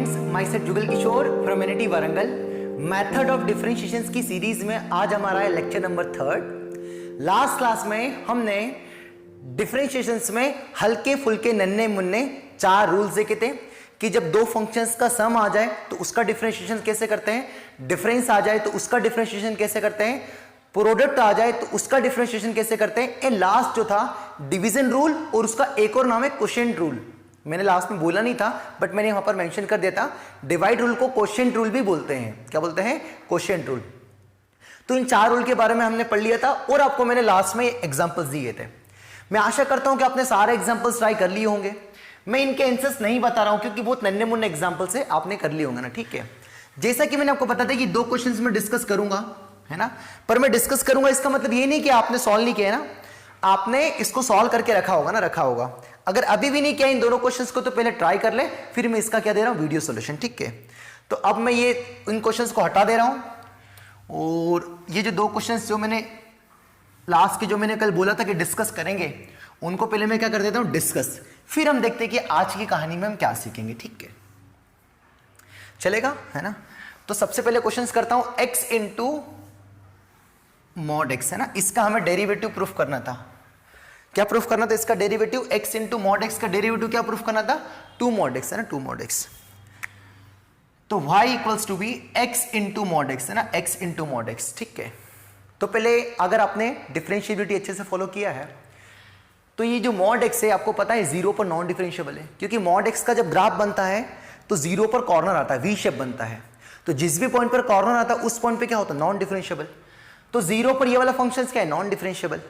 Friends, myself Jugal Kishore from NIT Warangal. Method of differentiation की series में आज हमारा है लेक्चर नंबर 3। लास्ट क्लास में हमने डिफरेंशिएशंस में हल्के फुल्के नन्हे मुन्ने 4 रूल्स देखे थे कि जब दो फंक्शंस का सम आ जाए तो उसका डिफरेंशिएशन कैसे करते हैं, डिफरेंस आ जाए तो उसका डिफरेंशिएशन कैसे करते हैं, प्रोडक्ट आ जाए तो उसका डिफरेंशिएशन कैसे करते हैं। ए लास्ट जो था डिवीजन रूल और उसका एक और नाम है क्वोशिएंट रूल। मैंने लास्ट में बोला नहीं था बट मैंने यहां पर मेंशन कर दिया था। डिवाइड रूल को क्वोशिएंट रूल भी बोलते हैं। क्या बोलते हैं? Quotient rule. तो इन 4 रूल के बारे में हमने पढ़ लिया था और आपको मैंने लास्ट में एग्जांपल्स दिए थे। मैं आशा करता हूं कि आपने सारे एग्जांपल्स ट्राई कर लिए होंगे। मैं इनके आंसर्स नहीं बता रहा हूं क्योंकि बहुत नन्हे मुन्ने एग्जांपल्स है, आपने कर लिए होंगे ना। ठीक है, जैसा कि मैंने आपको बताया था कि 2 क्वेश्चंस में डिस्कस करूंगा, है ना। पर मैं डिस्कस करूंगा इसका मतलब ये नहीं कि आपने सॉल्व नहीं किया है ना, आपने इसको सॉल्व करके रखा होगा ना, रखा होगा। अगर अभी भी नहीं किया इन दोनों क्वेश्चंस को तो पहले ट्राई कर ले, फिर मैं इसका क्या दे रहा हूं, वीडियो सॉल्यूशन। ठीक है, तो अब मैं ये इन क्वेश्चंस को हटा दे रहा हूं और ये जो 2 क्वेश्चंस जो मैंने लास्ट के जो मैंने कल बोला था कि डिस्कस करेंगे, उनको पहले मैं क्या कर देता हूं, डिस्कस। फिर हम देखते हैं कि आज की कहानी में हम क्या सीखेंगे। ठीक है, चलेगा, है ना। तो सबसे पहले क्वेश्चंस करता हूं, x इंटू मॉड x, है ना। इसका हमें डेरिवेटिव प्रूफ करना था। क्या प्रूफ करना था? इसका derivative x into mod x का डेरिवेटिव क्या प्रूफ करना था? 2 मॉड x, है ना, 2 मॉड x। तो y equals to B x into mod x, है ना, x इंटू मॉड x। ठीक है, तो पहले अगर आपने डिफरेंशिएबिलिटी अच्छे से फॉलो किया है तो ये जो मॉड x है आपको पता है 0 पर नॉन डिफरेंशिएबल है, क्योंकि मॉड x का जब ग्राफ बनता है तो 0 पर कॉर्नर आता है, वी शेप बनता है। तो जिस भी पॉइंट पर कॉर्नर आता है उस पॉइंट पे क्या होता है, नॉन डिफरेंशिएबल। तो 0 पर ये वाला फंक्शन क्या है, नॉन डिफरेंशिएबल।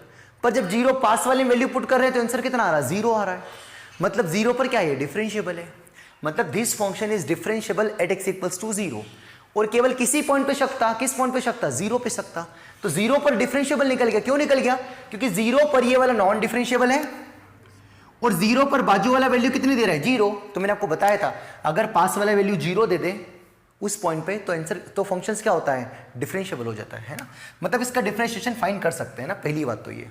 पर जब 0 पास वाले वैल्यू पुट कर रहे हैं तो आंसर कितना आ रहा है, 0 आ रहा है। मतलब 0 पर क्या है, डिफरेंशिएबल है। मतलब this function is differentiable at x equals to 0। और केवल किसी पॉइंट पे शक था, किस पॉइंट पे शक था, 0 पे शक था। तो 0 पर डिफरेंशिएबल निकल गया। क्यों निकल गया? क्योंकि 0 पर ये वाला नॉन डिफरेंशिएबल है और 0 पर बाजू वाला वैल्यू कितनी दे रहा है, 0। तो मैंने आपको बताया था अगर पास वाला वैल्यू 0 दे दे उस पॉइंट पे तो आंसर, तो फंक्शंस क्या होता है, डिफरेंशिएबल हो जाता है ना। मतलब इसका डिफरेंशिएशन फाइंड कर सकते हैं ना, पहली बात तो ये।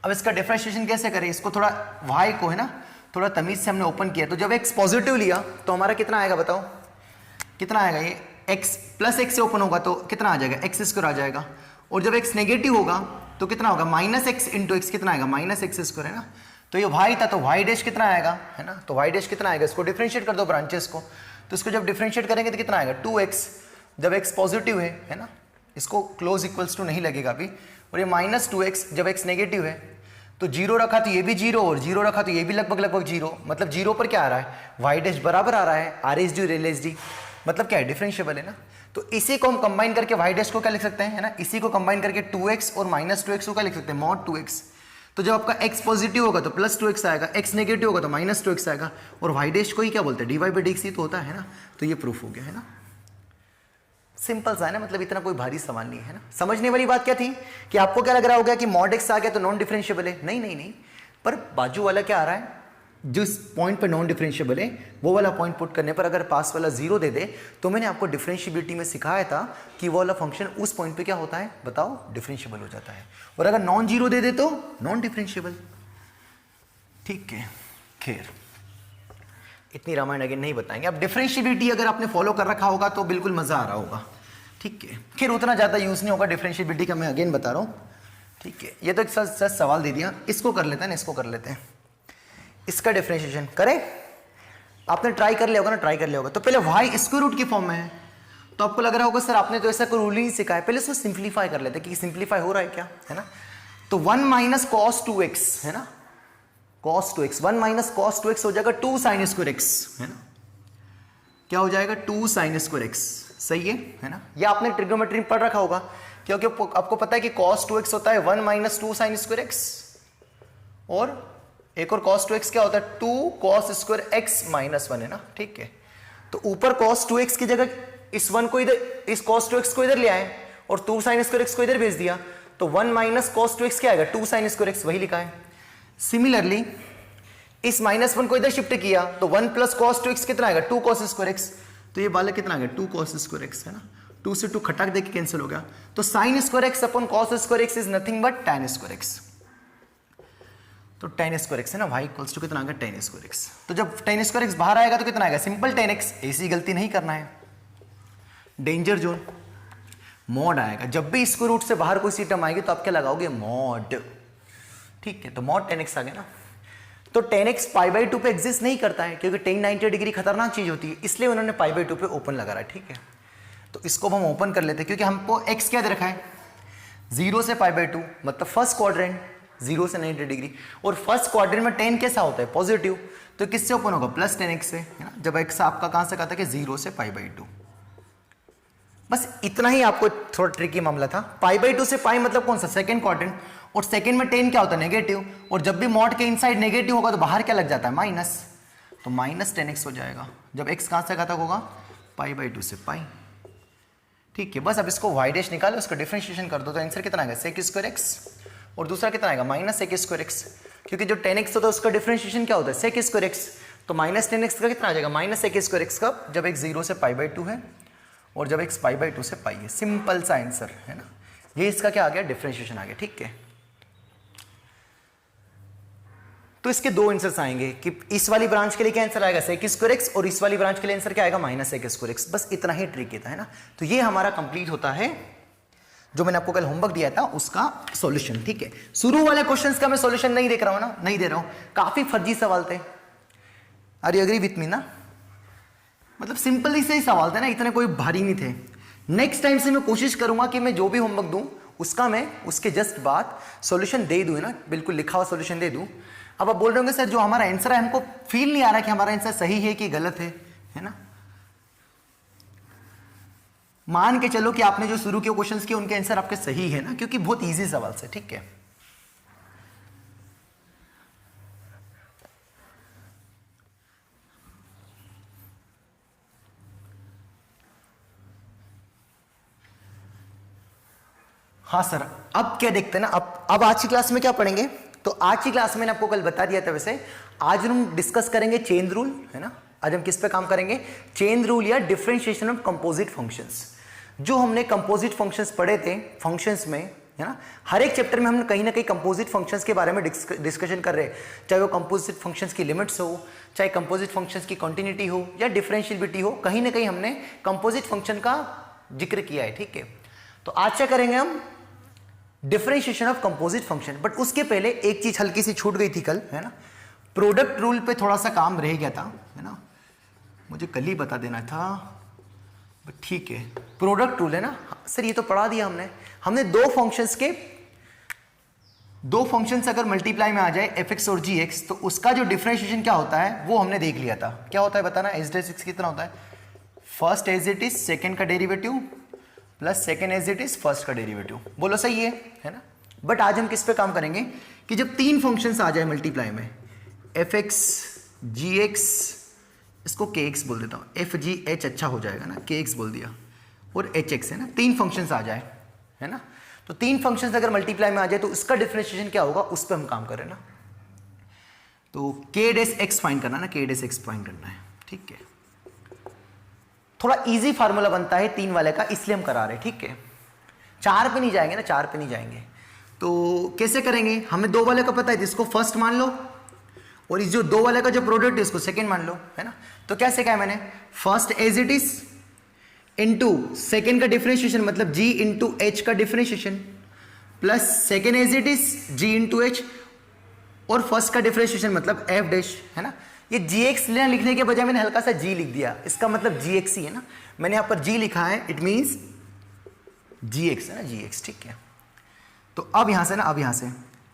अब इसका डिफरेंशिएशन कैसे करें, इसको थोड़ा y को, है ना, थोड़ा तमीज से हमने ओपन किया। तो जब x पॉजिटिव लिया तो हमारा कितना आएगा, बताओ कितना आएगा। ये x प्लस x से ओपन होगा तो कितना आ जाएगा, x स्क्वायर आ जाएगा। और जब x नेगेटिव होगा तो कितना होगा, माइनस एक्स इंटू एक्स, कितना आएगा, माइनस एक्स स्क्वायर, है ना। तो ये y था तो y डैश कितना आएगा, है ना। तो y डैश कितना आएगा, इसको डिफरेंशिएट कर दो ब्रांचेस को। तो इसको जब डिफरेंशिएट करेंगे तो कितना आएगा, 2x। जब x पॉजिटिव है ना, इसको क्लोज इक्वल्स टू नहीं लगेगा अभी। और ये माइनस 2x जब x नेगेटिव है तो 0 रखा तो ये भी 0 और 0 रखा तो ये भी लगभग 0। मतलब 0 पर क्या आ रहा है, y डैश बराबर आ रहा है R S D rail S D. मतलब क्या है, डिफरेंशिएबल है ना। तो इसी को हम कंबाइन करके y डैश को क्या लिख सकते हैं, है ना, इसी को कंबाइन करके 2x और माइनस 2x को क्या लिख सकते हैं, मॉड 2x। तो जब आपका x पॉजिटिव होगा तो प्लस 2x आएगा, x नेगेटिव होगा तो माइनस 2x आएगा। और y डैश को ही क्या बोलते हैं, dy बाई dx ही तो होता है ना। तो ये प्रूफ हो गया, है ना। सिंपल सा है ना, मतलब इतना कोई भारी सवाल नहीं है ना। समझने वाली बात क्या थी कि आपको क्या लग रहा होगा कि मॉड x आ गया तो नॉन डिफरेंशिएबल है। नहीं नहीं नहीं, पर बाजू वाला क्या आ रहा है, जिस पॉइंट पे नॉन डिफरेंशिएबल है वो वाला पॉइंट पुट करने पर अगर पास वाला 0 दे दे तो मैंने आपको डिफरेंशिएबिलिटी में सिखाया था कि वो वाला फंक्शन उस पॉइंट पे क्या होता है, बताओ, डिफरेंशिएबल हो जाता है। और अगर नॉन 0 दे दे तो नॉन डिफरेंशिएबल। ठीक है, खैर इतनी रामायण अगेन नहीं बताएंगे। अब डिफरेंशिएबिलिटी अगर आपने फॉलो कर रखा होगा तो बिल्कुल मजा आ रहा होगा। ठीक है, खैर उतना ज्यादा यूज नहीं होगा डिफरेंशिएबिलिटी का, मैं अगेन बता रहा हूँ। ठीक है, ये तो एक सच सवाल दे दिया, इसको कर लेते हैं ना, इसको कर लेते हैं। इसका डिफरेंशिएशन करें, आपने ट्राई कर लिया होगा ना, ट्राई कर लिया होगा। तो पहले y स्क्वायर रूट की फॉर्म में है तो आपको लग रहा होगा सर आपने तो ऐसा कोई रूल ही नहीं सिखाया। पहले इसको सिंप्लीफाई कर लेते हैं कि सिंप्लीफाई हो रहा है क्या, है ना। तो 1 माइनस कॉस 2x, है ना, cos 2x, 1 minus cos 2x हो जाएगा 2 साइन स्क्वायर x, है ना। क्या हो जाएगा, 2 साइन स्क्वायर x। सही है ना। या आपने ट्रिग्नोमेट्री में पढ़ रखा होगा, क्योंकि आपको पता है कि cos 2x होता है 1 माइनस 2 साइन स्क्वायर x, और एक और cos 2x क्या होता है, 2 cos स्क्वायर x माइनस 1, है ना। ठीक है, तो ऊपर cos 2x की जगह इस 1 को इधर, इस cos 2x को इधर ले आए और 2 sin स्क्वायर x को इधर भेज दिया तो 1 माइनस cos 2x क्या आएगा, 2 sin स्क्वायर x, वही लिखा है। सिमिलरली इस माइनस 1 को इधर शिफ्ट किया तो 1 प्लस cos 2x कितना आएगा, 2 cos स्क्वायर x। तो ये वाला कितना आ गया, 2 cos स्क्वायर x, है ना। 2 से 2 खटाक देके कैंसिल हो गया। तो sin square x upon cos square x is nothing but tan square x। तो tan स्क्वायर एक्स है ना, y इक्वल्स टू कितना आ गया tan स्क्वायर एक्स। तो जब tan स्क्वायर एक्स बाहर आएगा तो कितना आएगा, सिंपल tan x, ऐसी गलती नहीं करना है, डेंजर जोन, मॉड आएगा। जब भी स्क्वायर रूट से बाहर कोई सी टर्म आएगी तो आप क्या लगाओगे, मॉड, ठीक है। तो मॉड tan x आ गया ना। तो tan x π/2 पे एग्जिस्ट नहीं करता है क्योंकि tan 90 डिग्री खतरनाक चीज होती है, इसलिए उन्होंने π/2 पे ओपन लगा रहा है, ठीक है। तो इसको हम ओपन कर लेते हैं क्योंकि हमको x क्या दे रखा है, 0 से π/2, मतलब फर्स्ट क्वाड्रेंट 0 से 90 डिग्री, और फर्स्ट क्वाड्रेंट में tan कैसा होता है, पॉजिटिव, तो किससे ओपन होगा, प्लस tan x से, है ना। जब x आपका कहां से कहता है कि 0 से π/2। बस इतना ही आपको थोड़ा ट्रिकी मामला था। π/2 से पाई मतलब कौन सा, सेकंड क्वाड्रेंट, और सेकंड में tan क्या होता है, नेगेटिव, और जब भी मॉड के इनसाइड नेगेटिव होगा तो बाहर क्या लग जाता है, माइनस, तो माइनस tan x हो जाएगा जब x कहां से घातक होगा, π/2 से पाई, ठीक है। बस अब इसको y डैश निकालो, उसको डिफरेंशिएशन कर दो, तो आंसर कितना आएगा, sec स्क्वायर x, और दूसरा कितना आएगा, माइनस sec स्क्वायर x, क्योंकि जो tan x होता है उसका डिफरेंशिएशन क्या होता है, sec स्क्वायर x, तो माइनस tan x का कितना आ जाएगा, माइनस sec स्क्वायर x का, जब x 0 से π/2 है और जब x π/2 से पाई है। सिंपल सा आंसर है ना, ये इसका क्या आ गया, डिफरेंशिएशन आ गया, ठीक है। तो इसके दो आंसर्स आएंगे कि इस वाली ब्रांच के लिए क्या आंसर आएगा, sec स्क्वायर x, और इस वाली ब्रांच के लिए आंसर क्या आएगा, माइनस sec स्क्वायर x। बस इतना ही ट्रिक था, है ना। तो ये हमारा कंप्लीट होता है जो मैंने आपको कल होमवर्क दिया था उसका सॉल्यूशन, ठीक है। शुरू वाले क्वेश्चंस का मैं सॉल्यूशन नहीं देख रहा हूं ना, नहीं दे रहा हूं, काफी फर्जी सवाल थे। Are you agree with me ना, मतलब सिंपल से ही सवाल थे ना, इतने कोई भारी नहीं थे। नेक्स्ट टाइम से मैं कोशिश करूंगा कि मैं जो भी होमवर्क दूं उसका मैं उसके जस्ट बाद सॉल्यूशन दे दूं, ना, बिल्कुल लिखा हुआ सॉल्यूशन दे दूं। अब आप बोल रहे होंगे सर जो हमारा आंसर है हमको फील नहीं आ रहा कि हमारा आंसर सही है कि गलत है ना। मान के चलो कि आपने जो शुरू के क्वेश्चंस किए उनके आंसर आपके सही है ना, क्योंकि बहुत इजी सवाल से, ठीक है। हाँ सर, अब क्या देखते हैं ना, अब आज की क्लास में क्या पढ़ेंगे, तो आज की क्लास में मैंने आपको कल बता दिया था, वैसे आज हम डिस्कस करेंगे चेन रूल, है ना। आज हम किस पे काम करेंगे, चेन रूल या डिफरेंशिएशन ऑफ कंपोजिट फंक्शंस। जो हमने कंपोजिट फंक्शंस पढ़े थे फंक्शंस में, है ना, हर एक चैप्टर में हम कहीं ना कहीं कंपोजिट फंक्शंस के बारे में डिस्कशन कर रहे हैं, चाहे वो कंपोजिट फंक्शंस की लिमिट्स हो, चाहे कंपोजिट फंक्शंस की कॉन्टिन्यूटी हो या डिफरेंशियबिलिटी हो, कहीं ना कहीं हमने कंपोजिट फंक्शन का जिक्र किया है, ठीक है। तो आज क्या करेंगे हम, differentiation of composite function. But उसके पहले एक चीज हल्की सी छूट गई थी कल, है ना, प्रोडक्ट रूल पे थोड़ा सा काम रह गया था, है ना, मुझे कल ही बता देना था, बट ठीक है। प्रोडक्ट रूल है ना सर, ये तो पढ़ा दिया हमने दो फंक्शंस अगर मल्टीप्लाई में आ जाए fx और gx, तो उसका जो डिफरेंशिएशन क्या होता है वो हमने देख लिया था। क्या होता है बताना, एज डेस एक्स कितना होता है, first as it is second का derivative plus second as it is first का डेरिवेटिव। बोलो सही है ना। बट आज हम किस पे काम करेंगे कि जब तीन फंक्शंस आ जाए मल्टीप्लाई में, fx gx, इसको kx बोल देता हूँ, f g h अच्छा हो जाएगा ना, kx बोल दिया, और hx है ना, तीन फंक्शंस आ जाए, है ना। तो तीन फंक्शंस अगर मल्टीप्लाई में आ जाए तो उसका डिफरेंशिएशन क्या होगा, उस पर हम काम करें ना। तो k डैश x फाइंड करना ना, k डैश x फाइंड करना है, ठीक है। थोड़ा इजी फार्मूला बनता है तीन वाले का, इसलिए हम करा रहे हैं, ठीक है। चार पे नहीं जाएंगे ना, चार पे नहीं जाएंगे। तो कैसे करेंगे, हमें दो वाले का पता है, जिसको फर्स्ट मान लो, और इस जो दो वाले का जो प्रोडक्ट है उसको सेकंड मान लो, है ना। तो क्या सीखा है मैंने, first as it is into second का डिफरेंशिएशन मतलब g इंटू h का differentiation, plus second as it is g into h, और फर्स्ट का डिफरेंशिएशन मतलब f डैश, है ना। ये gx लिखने के बजाय मैंने हल्का सा g लिख दिया, इसका मतलब gx ही है ना। मैंने यहां पर g लिखा है, इट मींस gx है ना, gx, ठीक है। तो अब यहां से ना,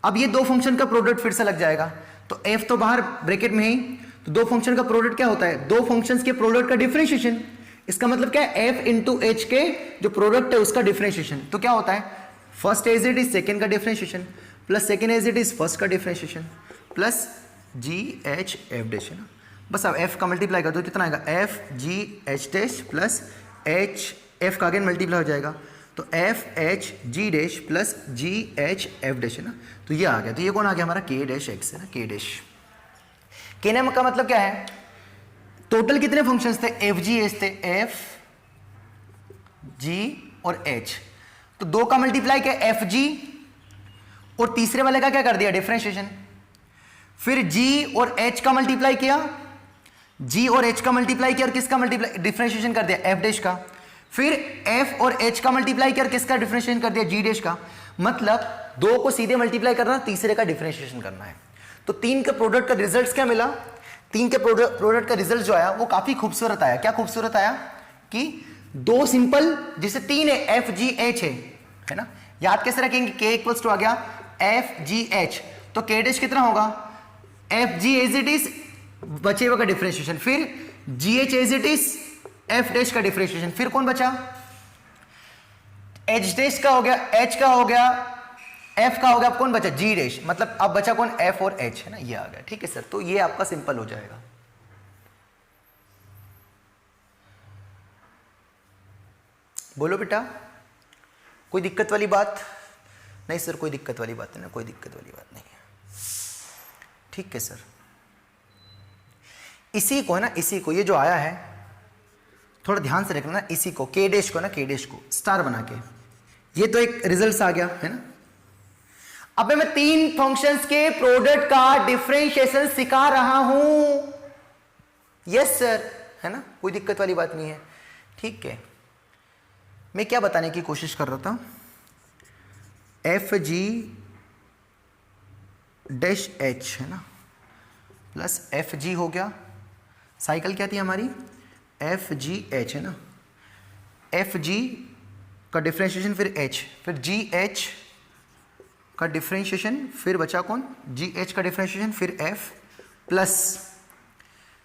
अब ये दो फंक्शन का प्रोडक्ट फिर से लग जाएगा, तो f तो बाहर ब्रैकेट में ही, तो दो फंक्शन का प्रोडक्ट क्या होता है, दो फंक्शंस के प्रोडक्ट का डिफरेंशिएशन। इसका मतलब क्या है, f इंटू एच के जो प्रोडक्ट है उसका डिफरेंशिएशन। तो क्या होता है, first as it is second का differentiation plus second as it is first का differentiation plus G H F dash, है ना। बस अब f का मल्टीप्लाई कर दो, कितना आएगा, f जी H dash plus h, f का अगेन मल्टीप्लाई हो जाएगा, तो f h g dash plus g h f dash, है ना। तो ये आ गया, तो ये कौन आ गया हमारा, k डैश x, है ना, k डैश। k का मतलब क्या है, टोटल कितने फंक्शंस थे, f g h थे, f g और h, तो दो का मल्टीप्लाई क्या, f g, और तीसरे वाले का क्या कर दिया, डिफरेंशिएशन। फिर G और H का मल्टीप्लाई किया, G और H का मल्टीप्लाई किया और किसका मल्टीप्लाई डिफरेंशिएशन कर दिया F डैश का, फिर F और H का मल्टीप्लाई किया और किसका डिफरेंशिएशन कर दिया G डैश का। मतलब दो को सीधे मल्टीप्लाई करना, तीसरे का डिफरेंशिएशन करना है। तो तीन के प्रोडक्ट का रिजल्ट क्या मिला, तीन के प्रोडक्ट का रिजल्ट जो आया वो काफी खूबसूरत आया। क्या खूबसूरत आया कि दो सिंपल, जैसे तीन है एफ जी एच है ना, याद कैसे रखेंगे, k इक्वल्स टू आ गया एफ जी एच, तो k डैश कितना होगा F G as it is बचे हुए का डिफरेंशिएशन, फिर G H as it is F dash का डिफरेंशिएशन, फिर कौन बचा एच डैश का हो गया, एच का हो गया, एफ का हो गया, अब कौन बचा जी डैश, मतलब अब बचा कौन एफ और एच है ना, ये आ गया। ठीक है सर, तो ये आपका सिंपल हो जाएगा। बोलो बेटा, कोई दिक्कत वाली बात नहीं सर, कोई दिक्कत वाली बात नहीं, कोई दिक्कत वाली बात नहीं है। ठीक है सर, इसी को है ना, इसी को ये जो आया है थोड़ा ध्यान से रखना, इसी को के डैश को ना, के डैश को स्टार बना के, ये तो एक रिजल्ट आ गया है ना। अब मैं तीन फंक्शंस के प्रोडक्ट का डिफरेंशिएशन सिखा रहा हूं, यस सर, है ना, कोई दिक्कत वाली बात नहीं है। ठीक है, मैं क्या बताने की कोशिश कर रहा था, एफ जी डैश एच है ना प्लस एफ जी हो गया, साइकिल क्या थी हमारी एफ जी एच है ना, एफ जी का डिफरेंशिएशन फिर एच, फिर जी एच का डिफरेंशिएशन, फिर बचा कौन जी एच का डिफरेंशिएशन, फिर एफ प्लस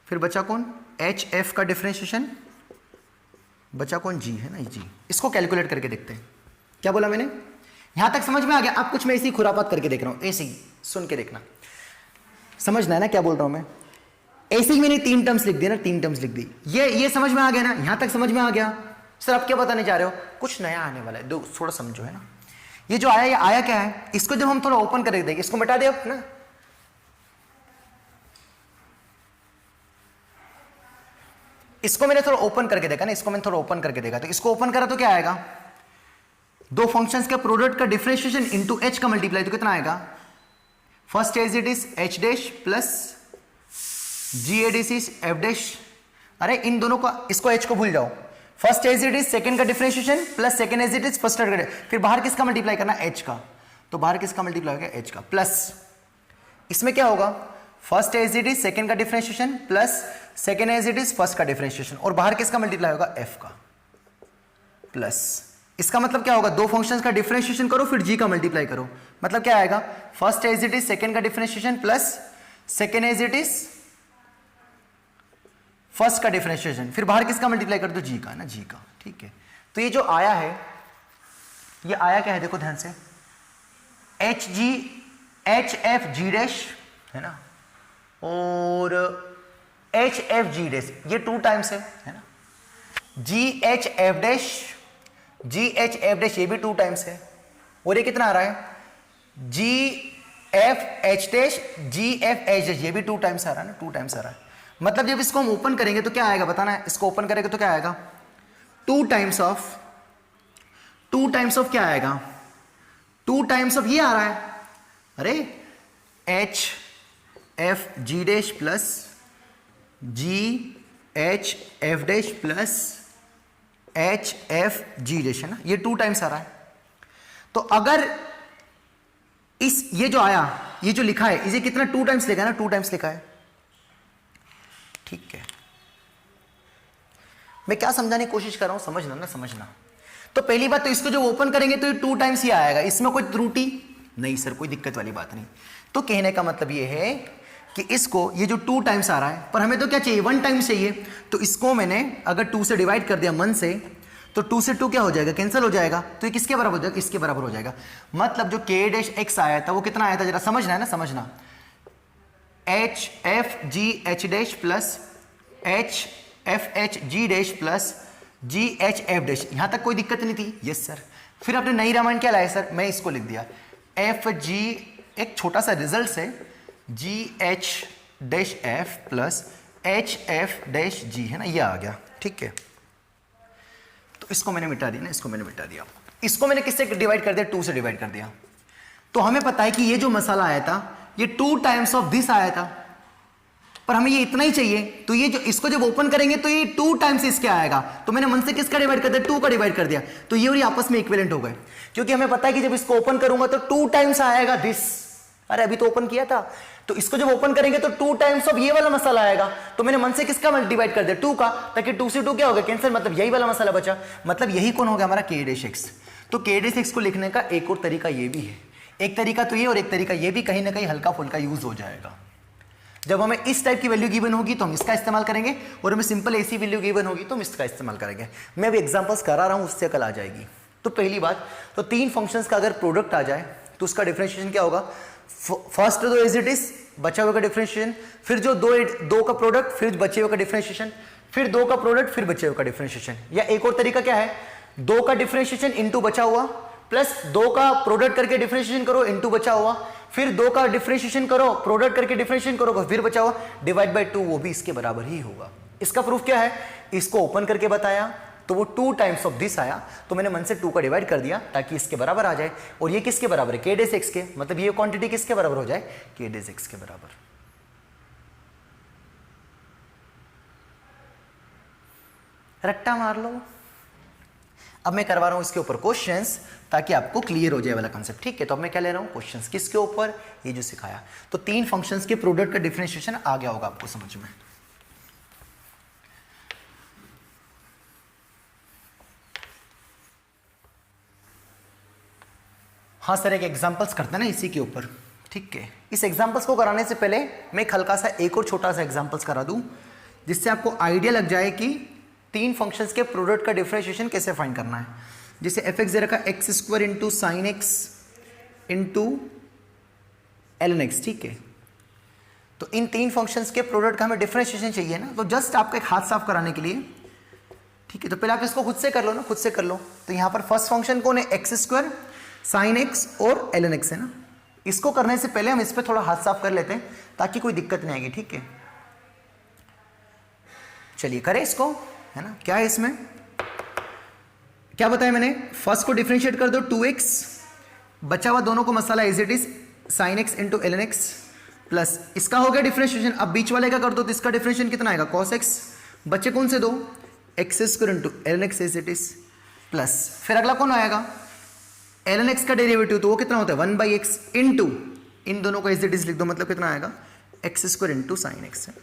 फिर बचा कौन एच एफ का डिफरेंशिएशन, बचा कौन जी है ना, जी। इसको कैलकुलेट करके देखते हैं। क्या बोला मैंने, यहां तक समझ में आ गया? अब कुछ मैं ऐसी खुरापात करके देख रहा हूं, ऐसे ही सुन के देखना, समझना है ना क्या बोल रहा हूं मैं। ऐसे ही मैंने तीन टर्म्स लिख दिया ना, तीन टर्म्स लिख दी, ये समझ में आ गया ना, यहां तक समझ में आ गया। सर आप क्या बताने जा रहे हो, कुछ नया आने वाला है, दो थोड़ा समझो है ना। ये जो आया, ये आया क्या है, इसको जब हम थोड़ा ओपन करके देखें, इसको मिटा दे अब ना, इसको मैंने थोड़ा ओपन करके देखा ना, इसको मैंने थोड़ा ओपन करके देखा, तो इसको ओपन करा तो क्या आएगा, दो फंक्शंस के प्रोडक्ट का डिफरेंशिएशन इनटू एच का मल्टीप्लाई, तो कितना आएगा, first as it is H dash plus G A dash is F dash. अरे इन दोनों का, इसको एच को भूल जाओ, first as it is second का differentiation plus second as it is first का, फिर बाहर किसका मल्टीप्लाई करना एच का, तो बाहर किसका मल्टीप्लाई होगा एच का, प्लस इसमें क्या होगा first as it is second का differentiation plus second as it is first का डिफरेंशिएशन, और बाहर किसका मल्टीप्लाई होगा एफ का, प्लस इसका मतलब क्या होगा, दो फंक्शंस का डिफरेंशिएशन करो फिर जी का मल्टीप्लाई करो, मतलब क्या आएगा first as it is second का differentiation plus second as it is first का डिफरेंशिएशन, फिर बाहर किसका मल्टीप्लाई कर दो जी का ना, जी का। ठीक है, तो ये जो आया है, ये आया क्या है देखो ध्यान से, H G H F G dash है ना, और एच एफ जी डैश, ये टू टाइम्स है ना, जी एच एफ डैश, जी एच एफ डैश ये भी टू टाइम्स है, और ये कितना आ रहा है जी एफ एच डैश, जी एफ एच डैश ये भी टू टाइम्स आ रहा है ना, टू टाइम्स आ रहा है। मतलब जब इसको हम ओपन करेंगे तो क्या आएगा बताना है, इसको ओपन करेंगे तो क्या आएगा, टू टाइम्स ऑफ क्या आएगा, टू टाइम्स ऑफ ये आ रहा है, अरे H F G dash plus G H F dash plus H F G dash है ना, ये टू टाइम्स आ रहा है। तो अगर इस ये जो आया, ये जो लिखा है, इसे कितना टू टाइम्स लिखा है ना, टू टाइम्स लिखा है। ठीक है, मैं क्या समझाने की कोशिश कर रहा हूं, समझना ना, समझना। तो पहली बात तो इसको जब ओपन करेंगे तो ये टू टाइम्स ही आएगा, इसमें कोई त्रुटि नहीं सर, कोई दिक्कत वाली बात नहीं। तो कहने का मतलब ये है कि इसको, ये जो टू टाइम्स आ रहा है, पर हमें तो क्या चाहिए, वन टाइम्स चाहिए, तो इसको मैंने अगर टू से डिवाइड कर दिया मन से, तो टू से टू क्या हो जाएगा, कैंसिल हो जाएगा, तो ये किसके बराबर हो जाएगा, इसके बराबर हो जाएगा। मतलब जो के डैश एक्स आया था वो कितना आया था, जरा समझना है ना, समझना, H F G H dash plus H F H G dash plus G H F dash, यहां तक कोई दिक्कत नहीं थी, यस सर। फिर आपने नई रामायण क्या लाया सर, मैं इसको लिख दिया एफ जी, एक छोटा सा रिजल्ट है, G H dash F plus H F dash G है ना, ये आ गया। ठीक है, तो इसको मैंने मिटा दिया ना, इसको मैंने मिटा दिया, इसको मैंने किससे डिवाइड कर दिया, टू से डिवाइड कर दिया। तो हमें पता है कि ये जो मसाला आया था ये 2 टाइम्स ऑफ दिस आया था, पर हमें ये इतना ही चाहिए, तो ये जो इसको जब ओपन करेंगे तो ये 2 टाइम्स इसके आएगा, तो मैंने मन से किसका डिवाइड कर दिया, 2 का डिवाइड कर दिया, तो ये और ये आपस में इक्विवेलेंट हो गए, क्योंकि हमें पता है कि जब इसको ओपन करूंगा तो 2 टाइम्स आएगा दिस। अरे अभी तो ओपन किया था, तो इसको जब ओपन करेंगे तो 2 टाइम्स ऑफ ये वाला मसाला आएगा, तो मैंने मन से किसका डिवाइड कर दिया, 2 का, ताकि 2 से 2 क्या हो गया, कैंसिल, मतलब यही वाला मसाला बचा, मतलब यही कौन हो गया हमारा k डैश x। तो k डैश x को लिखने का एक और तरीका ये भी है, एक तरीका तो ये और एक तरीका ये भी कहीं ना कहीं हल्का फुल्का यूज हो जाएगा। जब हमें इस टाइप की वैल्यू गिवन होगी तो हम इसका इस्तेमाल करेंगे, और हमें सिंपल ऐसी वैल्यू गिवन होगी तो हम इसका इस्तेमाल करेंगे। मैं अभी एग्जांपल्स करा रहा हूं, उससे अकल आ जाएगी। तो पहली बात, तो 3 फंक्शंस का अगर प्रोडक्ट आ जाए तो उसका डिफरेंशिएशन क्या होगा, फर्स्ट तो एज इट इज बचा हुआ का डिफरेंशिएशन, फिर जो दो का प्रोडक्ट, फिर बचे हुए का डिफरेंशिएशन, फिर 2 का प्रोडक्ट, फिर बचे हुए का डिफरेंशिएशन। या एक और तरीका क्या है, 2 का डिफरेंशिएशन इंटू बचा हुआ, प्लस 2 का प्रोडक्ट करके डिफरेंशिएशन करो इंटू बचा हुआ, फिर 2 का डिफरेंशिएशन करो, प्रोडक्ट करके डिफरेंशिएशन करो, फिर बचा हुआ डिवाइड बाय 2, वो भी इसके बराबर ही होगा। इसका प्रूफ क्या है, इसको ओपन करके बताया तो वो 2 टाइम्स ऑफ दिस आया, तो मैंने मन से 2 का डिवाइड कर दिया ताकि इसके बराबर आ जाए, और ये किसके बराबर है, k डैश x के, मतलब ये क्वांटिटी किसके बराबर हो जाए, k डैश x के बराबर। रट्टा मार लो। अब मैं करवा रहा हूं इसके ऊपर क्वेश्चंस ताकि आपको क्लियर हो जाए वाला कंसेप्ट, ठीक है। तो अब मैं क्या ले रहा हूं, क्वेश्चंस किसके ऊपर, ये जो सिखाया, तो 3 फंक्शंस के प्रोडक्ट का डिफरेंशिएशन आ गया होगा आपको समझ में। हाँ सर, एक एग्जांपल्स करते हैं ना इसी के ऊपर, ठीक है। इस एग्जांपल्स को कराने से पहले मैं एक हल्का सा एक और छोटा सा एग्जांपल्स करा दूं, जिससे आपको आइडिया लग जाए कि 3 फंक्शंस के प्रोडक्ट का डिफरेंशिएशन कैसे फाइंड करना है। जैसे एफ एक्स दे रखा X square into sine x into L N X, ठीक है। तो इन 3 फंक्शंस के प्रोडक्ट का हमें डिफरेंशिएशन चाहिए ना, तो जस्ट आपका एक हाथ साफ कराने के लिए, ठीक है। तो पहले आप इसको खुद से कर लो ना, खुद से कर लो। तो यहाँ पर फर्स्ट फंक्शन कौन है, एक्स स्क्वायर साइन एक्स और एल एन एक्स है ना। इसको करने से पहले हम इस पर थोड़ा हाथ साफ कर लेते हैं ताकि कोई दिक्कत नहीं आएगी, ठीक है। चलिए करें इसको, है ना। क्या है इसमें, क्या बताया मैंने, फर्स्ट को डिफरेंशिएट कर दो 2x, बचा हुआ दोनों को मसाला as it is sine x into L N x, plus इसका हो गया डिफरेंशिएशन। अब बीच वाले का कर दो तो इसका डिफरेंशिएशन कितना आएगा, कॉस एक्स, बच्चे कौन से दो, X square into L N X as it is, plus फिर अगला कौन आएगा, एल एन एक्स का डेरिवेटिव, तो वो कितना होता है 1/x इंटू, इन दोनों को एज इट इज लिख दो, मतलब कितना आएगा x square into sine x है।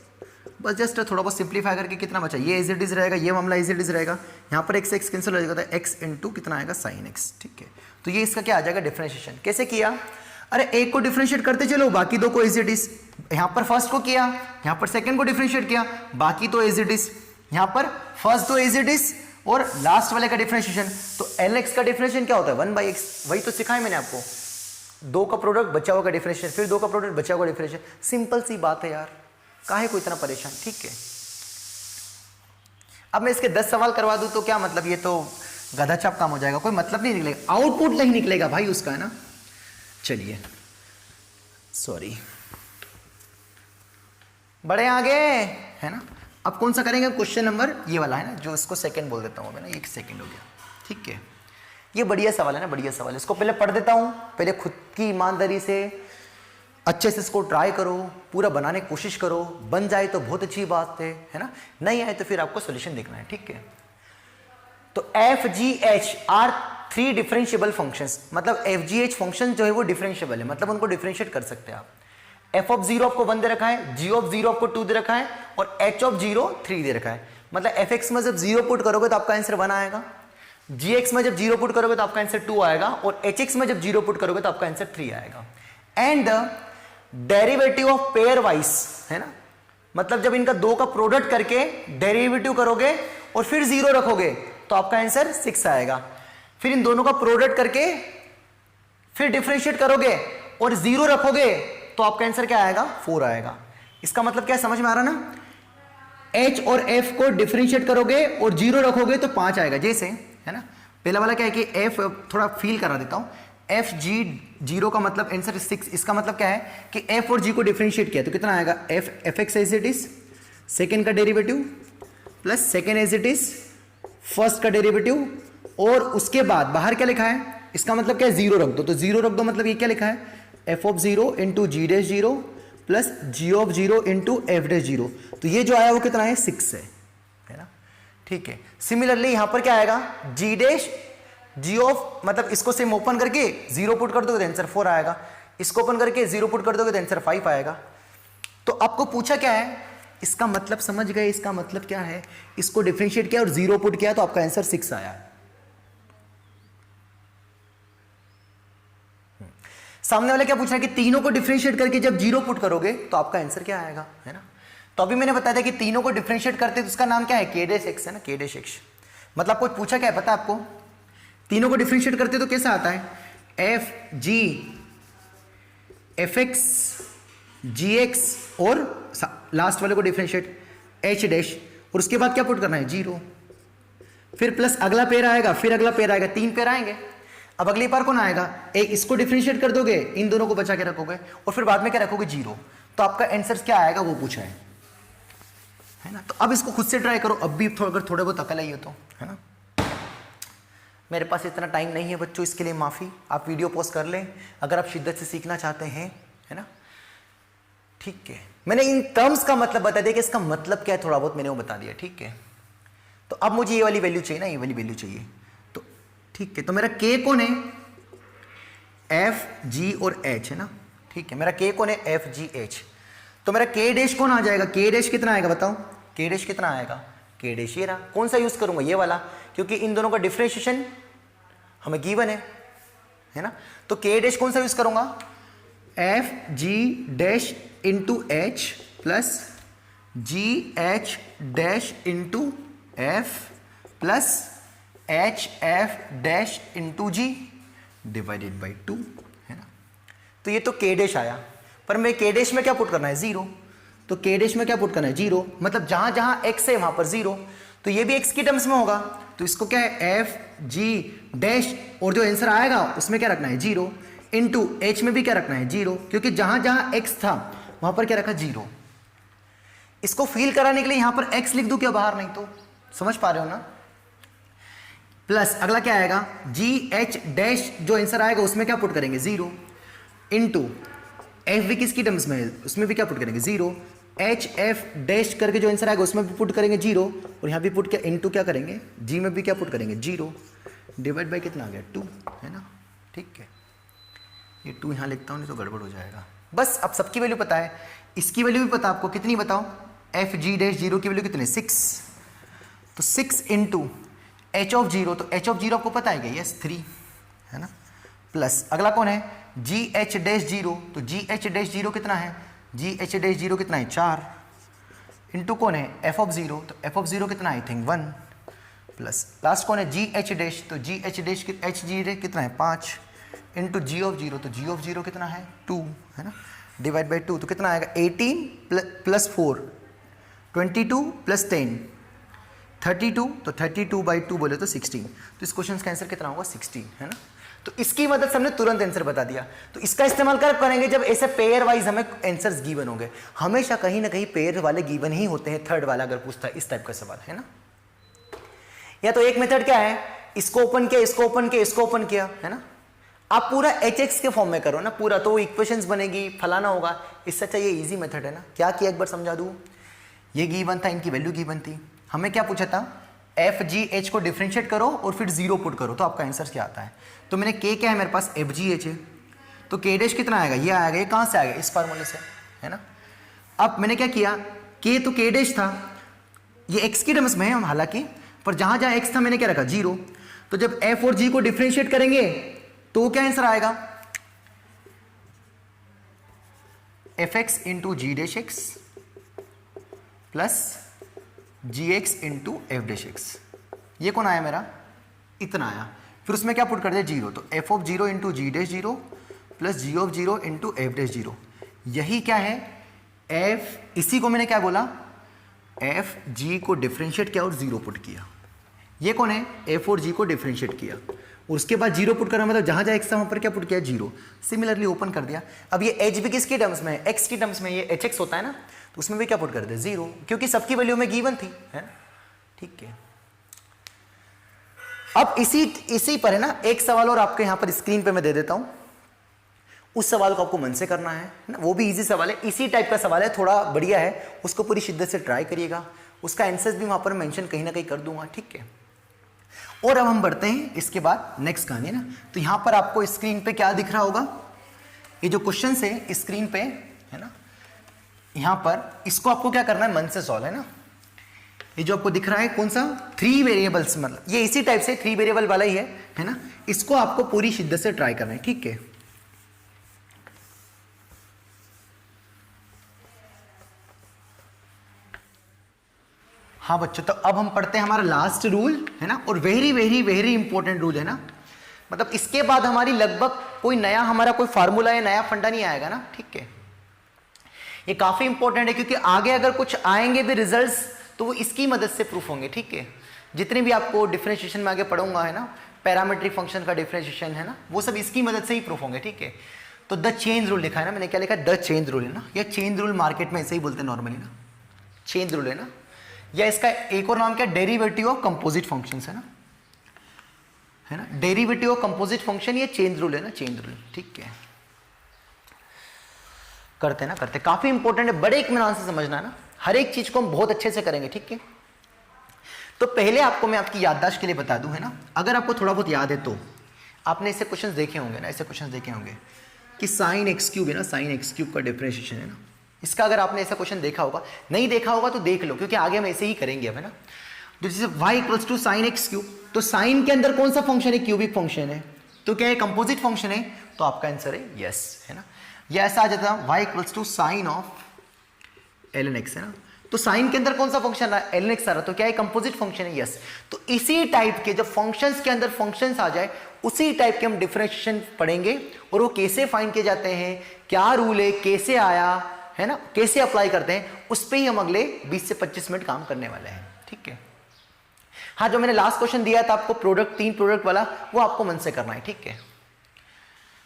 बस जस्ट थोड़ा बहुत सिंप्लीफाई करके कितना बचा, ये एज इट इज रहेगा, ये मामला एज इट इज रहेगा, यहाँ पर एक्स एक्स कैंसिल हो जाएगा, तो एक्स इंटू कितना आएगा साइन एक्स, ठीक है। तो ये इसका क्या आ जाएगा डिफरेंशिएशन। कैसे किया, अरे एक को डिफरेंशिएट करते चलो, बाकी 2 को एज इट इज, यहाँ पर फर्स्ट को किया, यहाँ पर सेकंड को डिफरेंशिएट किया, बाकी तो एज इट इज, यहाँ पर फर्स्ट तो एज इट इज और लास्ट वाले का डिफरेंशिएशन। तो एल एक्स का डिफरेंशिएशन क्या होता है 1/x, वही तो सिखाया मैंने आपको, 2 का प्रोडक्ट बचा हुआ का डिफरेंशिएशन, फिर 2 का प्रोडक्ट बचा हुआ डिफरेंशिएशन। सिंपल सी बात है यार, काहे को इतना परेशान, ठीक है। अब मैं इसके 10 सवाल करवा दूं तो क्या मतलब, ये तो गधा छाप काम हो जाएगा, कोई मतलब नहीं निकलेगा, आउटपुट नहीं निकलेगा भाई उसका, है ना। चलिए सॉरी, बड़े आगे, है ना। अब कौन सा करेंगे, क्वेश्चन नंबर ये वाला है ना, जो इसको सेकंड बोल देता हूँ मैं ना, एक सेकंड हो गया, ठीक है। ये बढ़िया सवाल है ना, बढ़िया सवाल है। इसको पहले पढ़ देता हूँ, पहले खुद की ईमानदारी से अच्छे से इसको ट्राई करो, पूरा बनाने की कोशिश करो, बन जाए तो बहुत अच्छी बात है ना, नहीं आए तो फिर आपको सोल्यूशन देखना है, ठीक है। तो F G H R 3 differentiable functions, मतलब एफ जी एच फंक्शन जो है वो डिफरेंशिएबल है, मतलब उनको डिफरेंशिएट कर सकते हैं आप। एफ ऑफ 0 आपको 1 दे रखा है, जी ऑफ 0 आपको 2 दे रखा है, और एच ऑफ 0 3 दे रखा है। मतलब एफ एक्स में जब 0 पुट करोगे तो आपका आंसर 1 आएगा, जी एक्स में जब 0 पुट करोगे तो आपका आंसर 2 आएगा, और एच एक्स में जब 0 पुट करोगे तो आपका आंसर 3 आएगा। And derivative of pair wise, है ना, मतलब जब इनका 2 का प्रोडक्ट करके डेरिवेटिव करोगे और फिर 0 रखोगे तो आपका आंसर 6 आएगा। फिर इन दोनों का प्रोडक्ट करके फिर डिफरेंशिएट करोगे और 0 रखोगे तो आपका आंसर क्या आएगा, 4 आएगा। इसका मतलब क्या, समझ में आ रहा ना, h और f को डिफरेंशिएट करोगे और 0 रखोगे तो 5 आएगा, जैसे, है ना। पहला वाला क्या है कि f, थोड़ा फील करा देता हूं, एफ जी 0 का मतलब आंसर 6, इसका मतलब क्या है कि f और g को डिफरेंशिएट किया तो कितना आएगा, F X as it is, second का derivative plus second as it is first का डेरिवेटिव, और उसके बाद बाहर क्या लिखा है, इसका मतलब क्या है 0 रख दो, तो 0 रख दो मतलब ये क्या लिखा है F of 0 into G dash 0 plus G of 0 into F dash 0। तो ये जो आया वो कितना है 6 है ना। ठीक है, सिमिलरली यहां पर क्या आएगा जी डैश जी ऑफ, मतलब इसको सिम ओपन करके 0 पुट कर दोगे तो आंसर 4 आएगा, इसको ओपन करके 0 पुट कर दोगे तो आंसर 5 आएगा। तो आपको पूछा क्या है, इसका मतलब समझ गए, इसका मतलब क्या है, इसको डिफरेंशिएट किया और 0 पुट किया तो आपका आंसर 6 आया। सामने वाले क्या पूछ रहा है कि तीनों को डिफरेंशिएट करके जब 0 पुट करोगे तो आपका आंसर क्या आएगा, है ना। तो अभी मैंने बताया था कि तीनों को डिफरेंशिएट करते तो उसका नाम क्या है k डैश x है ना, k डैश x। मतलब कुछ पूछा क्या है पता आपको, तीनों को डिफरेंशिएट करते तो कैसा आता है एफ जी एफ एक्स जी एक्स और लास्ट वाले को डिफरेंशिएट एच डैश और उसके बाद क्या पुट करना है 0, फिर प्लस अगला पेयर आएगा, फिर अगला पेयर आएगा, 3 पेयर आएंगे। अब अगली बार कौन आएगा, एक इसको डिफरेंशिएट कर दोगे, इन दोनों को बचा के रखोगे और फिर बाद में क्या रखोगे 0, तो आपका आंसर क्या आएगा वो पूछा है ना। तो अब इसको खुद से ट्राई करो, अब भी अगर थोड़े बहुत अकल आई हो तो, है ना। मेरे पास इतना टाइम नहीं है बच्चों, इसके लिए माफ़ी, आप वीडियो पॉज कर लें अगर आप शिद्दत से सीखना चाहते हैं, है ना। ठीक है, मैंने इन टर्म्स का मतलब बता दिया कि इसका मतलब क्या है, थोड़ा बहुत मैंने वो बता दिया। ठीक है, तो अब मुझे ये वाली वैल्यू चाहिए ना, ये वाली वैल्यू चाहिए। तो ठीक है, तो मेरा के कौन है, एफ जी और एच है ना। ठीक है, मेरा के कौन है, एफ जी एच। तो मेरा के डैश कौन आ जाएगा, के डैश कितना आएगा बताओ, के डैश कितना आएगा, के डैश ये रहा। कौन सा यूज करूंगा, ये वाला, क्योंकि इन दोनों का डिफरेंशिएशन हमें गिवन है ना। तो के डैश कौन सा यूज करूंगा, F G dash into H plus G H dash into F plus H F dash into G divided by 2 है ना। तो ये तो के डैश आया, पर मैं के डैश में क्या पुट करना है 0, तो के डैश में क्या पुट करना है 0, मतलब जहां जहां x है वहां पर 0, तो ये भी x की टर्म्स में होगा। तो इसको क्या है एफ जी डैश और जो आंसर आएगा उसमें क्या रखना है 0 इंटू एच में भी क्या रखना है 0, क्योंकि जहां जहां x था वहां पर क्या रखा 0। इसको फील कराने के लिए यहां पर x लिख दूं क्या बाहर, नहीं तो समझ पा रहे हो ना। प्लस अगला क्या आएगा जी एच डैश, जो आंसर आएगा उसमें क्या पुट करेंगे 0 इंटू एफ भी किसकी टर्म्स में है उसमें भी क्या पुट करेंगे 0, एच एफ डैश करके जो आंसर आएगा उसमें भी पुट करेंगे 0 और यहाँ भी पुट क्या इंटू क्या करेंगे जी में भी क्या पुट करेंगे 0 डिवाइड बाई कितना आ गया 2 है ना। ठीक है, ये 2 यहाँ लिखता हूँ नहीं तो गड़बड़ हो जाएगा। बस अब सबकी वैल्यू पता है, इसकी वैल्यू भी पता आपको, कितनी बताओ, एफ जी डैश 0 की वैल्यू कितनी 6, तो 6 इंटू एच ऑफ 0, तो एच ऑफ 0 आपको पता है यस 3 है ना। प्लस अगला कौन है जी एच डैश 0, तो जी एच डैश 0 कितना है, जी एच डैश 0 कितना है 4 इंटू कौन है एफ ऑफ 0, तो एफ ऑफ 0 कितना है आई थिंक 1 प्लस लास्ट कौन है जी एच डैश, तो जी H dash H G dash कितना है 5 इंटू जी ऑफ 0, तो जी ऑफ 0 कितना है 2 है ना, डिवाइड बाई 2, तो कितना आएगा 18 प्लस 4 22 प्लस 10 32, तो 32 बाई 2 बोले तो 16, तो इस क्वेश्चन का आंसर कितना होगा 16 है ना। तो इसकी मदद से हमने तुरंत आंसर बता दिया। तो इसका इस्तेमाल कब करेंगे, जब ऐसे पेयर वाइज हमें आंसर्स गिवन होंगे। हमेशा कहीं ना कहीं पेयर वाले गिवन ही होते हैं, थर्ड वाला अगर पूछता है इस टाइप का सवाल, है ना। या तो एक मेथड क्या है, इसको ओपन किया, इसको ओपन किया, इसको ओपन किया, है ना। आप पूरा एच एक्स के फॉर्म में करो ना पूरा, तो इक्वेशंस बनेगी, फलाना होगा। इससे अच्छा ये इजी मेथड है ना। क्या किया एक बार समझा दूं, ये गिवन था, इनकी वैल्यू गिवन थी, हमें क्या पूछा था एफ जी एच को डिफरेंशिएट करो और फिर 0 पुट करो तो आपका आंसर क्या आता है। तो मैंने के क्या है मेरे पास एफ जी एच है, तो के डैश कितना आएगा, ये आएगा, ये कहाँ से आएगा इस फार्मूले से, है ना। अब मैंने क्या किया, के तो के डैश था, ये एक्स की टर्म्स में है हालांकि, पर जहां जहां एक्स था मैंने क्या रखा 0, तो जब एफ और जी को डिफरेंशिएट करेंगे तो क्या आंसर आएगा F X into G dash X plus G X into F dash X. ये कौन आया मेरा, इतना आया, फिर उसमें क्या पुट कर दिया 0, तो F of 0 into G dash 0 plus G of 0 into F dash 0। यही क्या है एफ, इसी को मैंने क्या बोला एफ जी को डिफरेंशिएट किया और 0 पुट किया। ये कौन है एफ और जी को डिफरेंशिएट किया और उसके बाद 0 पुट करना, मतलब जहां जहां एक्स था वहां पर क्या पुट किया 0। सिमिलरली ओपन कर दिया। अब ये एच भी किसकी टर्म्स में है, एक्स की टर्म्स में, ये एच एक्स होता है ना, तो उसमें भी क्या पुट कर दे 0, क्योंकि सबकी वैल्यू में गिवन थी, है ना। ठीक है, अब इसी पर है ना एक सवाल और आपके यहां पर स्क्रीन पे मैं दे देता हूं, उस सवाल को आपको मन से करना है ना, वो भी इजी सवाल है, इसी टाइप का सवाल है, थोड़ा बढ़िया है, उसको पूरी शिद्दत से ट्राई करिएगा। उसका आंसर्स भी वहाँ पर मेंशन कहीं ना कहीं कर दूंगा, ठीक है। और अब हम बढ़ते हैं इसके बाद नेक्स्ट कहानी ना। तो यहाँ पर आपको स्क्रीन पे क्या दिख रहा होगा, ये जो क्वेश्चन है स्क्रीन पे है ना, यहाँ पर इसको आपको क्या करना है, मन से सॉल्व है ना। ये जो आपको दिख रहा है कौन सा, 3 वेरिएबल्स, मतलब ये इसी टाइप से 3 वेरिएबल वाला ही है ना। इसको आपको पूरी शिद्दत से ट्राई करना है, ठीक है। हाँ बच्चों, तो अब हम पढ़ते हैं हमारा लास्ट रूल है ना, और very very very important rule है ना। मतलब इसके बाद हमारी लगभग कोई नया हमारा कोई फार्मूला या नया फंडा नहीं आएगा ना, ठीक है। ये काफी इंपॉर्टेंट है क्योंकि आगे अगर कुछ आएंगे भी रिजल्ट्स तो वो इसकी मदद से प्रूफ होंगे, ठीक है। जितने भी आपको डिफरेंशिएशन में आगे पढ़ूंगा है ना, पैरामीट्रिक फंक्शन का डिफरेंशिएशन है ना, वो सब इसकी मदद से ही प्रूफ होंगे, ठीक है। तो द चेन रूल लिखा है ना, मैंने क्या लिखा है, द चेन रूल है ना, या चेन रूल मार्केट में ऐसे ही बोलते हैं नॉर्मली ना, चेन रूल है ना, या इसका एक और नाम क्या, डेरिवेटिव ऑफ कंपोजिट फंक्शंस है ना, डेरिवेटिव ऑफ कंपोजिट फंक्शन, ये चेन रूल है ना, चेन रूल, ठीक है। करते ना, करते, काफी इंपॉर्टेंट है, बड़े इत्मीनान से समझना है ना, हर एक चीज को हम बहुत अच्छे से करेंगे, ठीक है। तो पहले आपको मैं आपकी याददाश्त के लिए बता दूं है ना, अगर आपको थोड़ा बहुत याद है तो आपने ऐसे क्वेश्चंस देखे होंगे ना, ऐसे क्वेश्चंस देखे होंगे कि साइन एक्स क्यूब है ना, साइन एक्स क्यूब का डिफरेंशिएशन है ना, इसका अगर आपने ऐसा क्वेश्चन देखा होगा, नहीं देखा होगा तो देख लो, क्योंकि आगे हम ऐसे ही करेंगे अब है ना। तो जैसे y equals to sine X cube, तो साइन के अंदर कौन सा फंक्शन है, क्यूबिक फंक्शन है, तो क्या है, कंपोजिट फंक्शन है, तो आपका आंसर है यस है ना। या ऐसा आ जाता है y equals to sine of ln x है ना, तो साइन के अंदर कौन सा फंक्शन है, ln x आ रहा, तो क्या है, कंपोजिट फंक्शन है, यस। तो इसी टाइप के जब फंक्शंस के अंदर फंक्शंस आ जाए, उसी टाइप के हम डिफरेंशिएशन पढ़ेंगे, और वो कैसे फाइंड किए जाते हैं, क्या रूल है, कैसे आया है ना, कैसे अप्लाई करते हैं, उस पे ही हम अगले 20 से 25 मिनट काम करने वाले हैं, ठीक है। हाँ, जो मैंने लास्ट क्वेश्चन दिया था आपको प्रोडक्ट, 3 प्रोडक्ट वाला, वो आपको मन से करना है, ठीक है।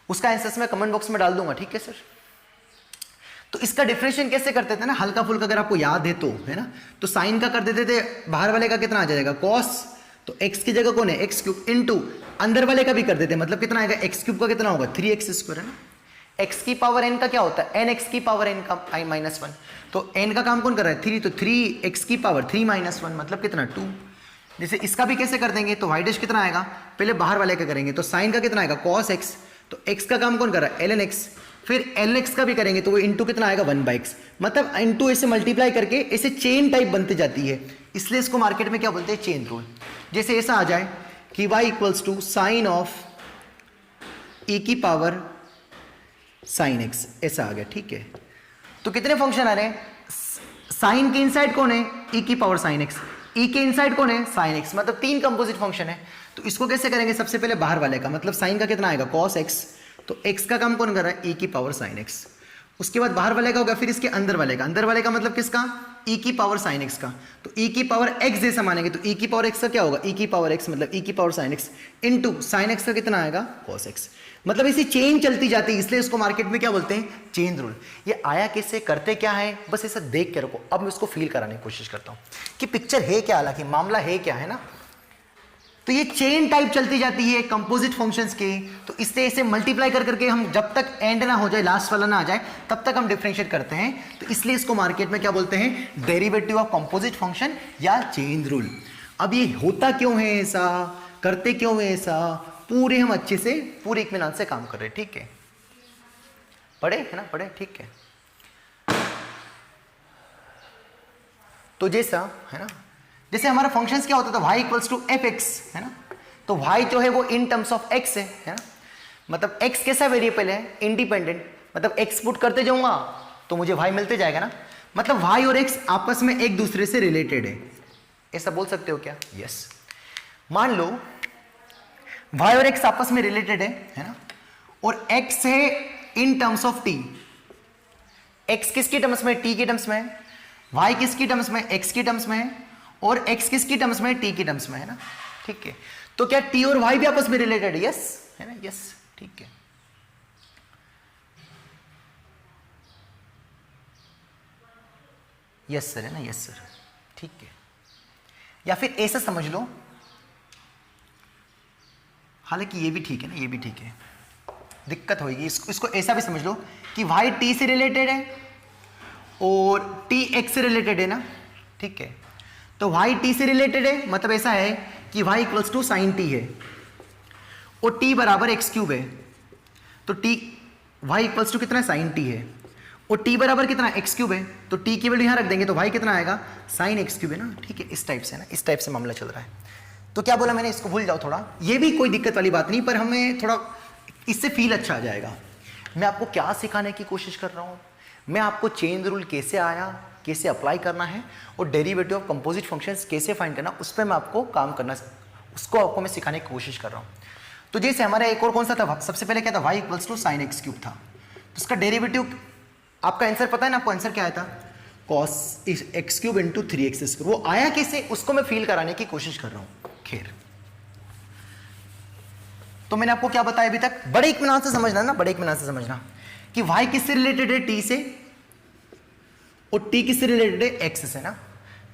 उसका आंसर्स मैं कमेंट बॉक्स में डाल दूंगा, ठीक है सर। तो इसका डिफरेंशिएशन कैसे करते थे ना, हल्का फुल्का अगर आपको याद है तो है ना, तो साइन का कर देते थे, बाहर वाले का कितना आ जाएगा, कॉस, तो x की जगह कौन है, एक्स क्यूब, इनटू अंदर वाले का भी कर देते, मतलब कितना आएगा, एक्स क्यूब का कितना होगा, 3x² है ना। x की पावर n का क्या होता है, n x की पावर n का -1, तो n का काम कौन कर रहा है, 3, तो 3x की पावर 3 -1 मतलब कितना, 2। जैसे इसका भी कैसे कर देंगे, तो y डैश कितना आएगा, पहले बाहर वाले का करेंगे, तो साइन का कितना आएगा, cos x, तो x का काम कौन कर रहा है, ln x, फिर ln x का भी करेंगे, तो वो इंटू कितना आएगा, 1/x, मतलब इंटू ऐसे मल्टीप्लाई करके ऐसे चेन टाइप बनती जाती है, इसलिए इसको मार्केट में क्या बोलते हैं, चेन रूल। जैसे ऐसा आ जाए कि y equals to sine of e की पावर साइन एक्स, ऐसा आ गया, ठीक है। तो कितने फंक्शन आ रहे हैं, साइन के इनसाइड कौन है, e की पावर साइन एक्स, e के इनसाइड कौन है, साइन एक्स, मतलब 3 कंपोजिट फंक्शन है। तो इसको कैसे करेंगे, सबसे पहले बाहर वाले का, मतलब साइन का कितना आएगा, कॉस एक्स, तो x का काम कौन कर रहा है, e की पावर साइन एक्स, उसके बाद बाहर वाले का होगा, फिर इसके अंदर वाले का, अंदर वाले का मतलब किसका, e की पावर साइन एक्स का, तो e की पावर x जैसा मानेंगे, तो e की पावर x का क्या होगा, e की पावर x मतलब e की power sine x into sine x का कितना आएगा, कॉस एक्स, मतलब इसी चेन चलती जाती है, इसलिए इसको मार्केट में क्या बोलते हैं, चेन रूल। ये आया कैसे, करते क्या है, बस ऐसा देख के रखो। अब मैं इसको फील कराने की कोशिश करता हूं कि पिक्चर है क्या, हालांकि मामला है क्या है ना। तो ये चेन टाइप चलती जाती है कंपोजिट फंक्शंस के, तो इससे इसे मल्टीप्लाई कर करके हम जब तक एंड ना हो जाए, लास्ट वाला ना आ जाए, तब तक हम डिफरेंशिएट करते हैं। तो इसलिए इसको मार्केट में क्या बोलते हैं, डेरिवेटिव ऑफ कंपोजिट फंक्शन या चेन रूल। अब ये होता क्यों है ऐसा, करते क्यों है ऐसा, पूरे हम अच्छे से पूरे इत्मीनान से काम कर रहे हैं, ठीक है। पढ़े है ना, पढ़े, ठीक है। तो जैसा है ना, जैसे हमारा फंक्शंस क्या होता था, y equals to F X है ना, तो y जो है वो इन टर्म्स ऑफ x है ना, मतलब x कैसा वेरिएबल है, इंडिपेंडेंट, मतलब x पुट करते जाऊंगा तो मुझे y मिलते जाएगा ना, मतलब y और x आपस में एक दूसरे से रिलेटेड है, ऐसा बोल सकते हो क्या, यस। मान लो y और x आपस में रिलेटेड है ना, और x है in terms of t, x किसकी टर्म्स में, t के टर्म्स में है, y किसकी टर्म्स में, x की टर्म्स में है, और x किसकी टर्म्स में, t की टर्म्स में है ना, ठीक है। तो क्या t और y भी आपस में रिलेटेड है, यस है ना, यस, ठीक है। यस सर है ना, यस सर, ठीक है। या फिर ऐसा समझ लो, हालांकि ये भी ठीक है ना, ये भी ठीक है, दिक्कत होगी। इसको ऐसा भी समझ लो कि y t से रिलेटेड है और t x से रिलेटेड है ना, ठीक है। तो y t से रिलेटेड है मतलब ऐसा है कि y equals to sine t है और t बराबर एक्स क्यूब है, तो t y इक्वल्स टू कितना साइन t है और t बराबर कितना एक्स क्यूब है, तो t की वैल्यू यहाँ रख देंगे तो y कितना आएगा साइन एक्स क्यूब है ना, ठीक है। इस टाइप से ना, इस टाइप से मामला चल रहा है। तो क्या बोला मैंने, इसको भूल जाओ थोड़ा, ये भी कोई दिक्कत वाली बात नहीं, पर हमें थोड़ा इससे फील अच्छा आ जाएगा। मैं आपको क्या सिखाने की कोशिश कर रहा हूँ, मैं आपको चेन रूल कैसे आया, कैसे अप्लाई करना है और डेरिवेटिव ऑफ कंपोजिट फंक्शंस कैसे फाइंड करना, उस पर मैं आपको काम करना, उसको आपको मैं सिखाने की कोशिश कर रहा हूँ। तो जैसे हमारा एक और कौन सा था, सबसे पहले क्या था, y equals to sine X cube था, तो उसका डेरिवेटिव आपका आंसर पता है ना, आपको आंसर क्या आया था, cos x cube into 3x square. वो आया कैसे, उसको मैं फील कराने की कोशिश कर रहा हूँ। खैर, तो मैंने आपको क्या बताया अभी तक, बड़े इत्मीनान से समझना ना, बड़े इत्मीनान से समझना कि y किससे रिलेटेड है, t से, और t किससे रिलेटेड है, x से ना।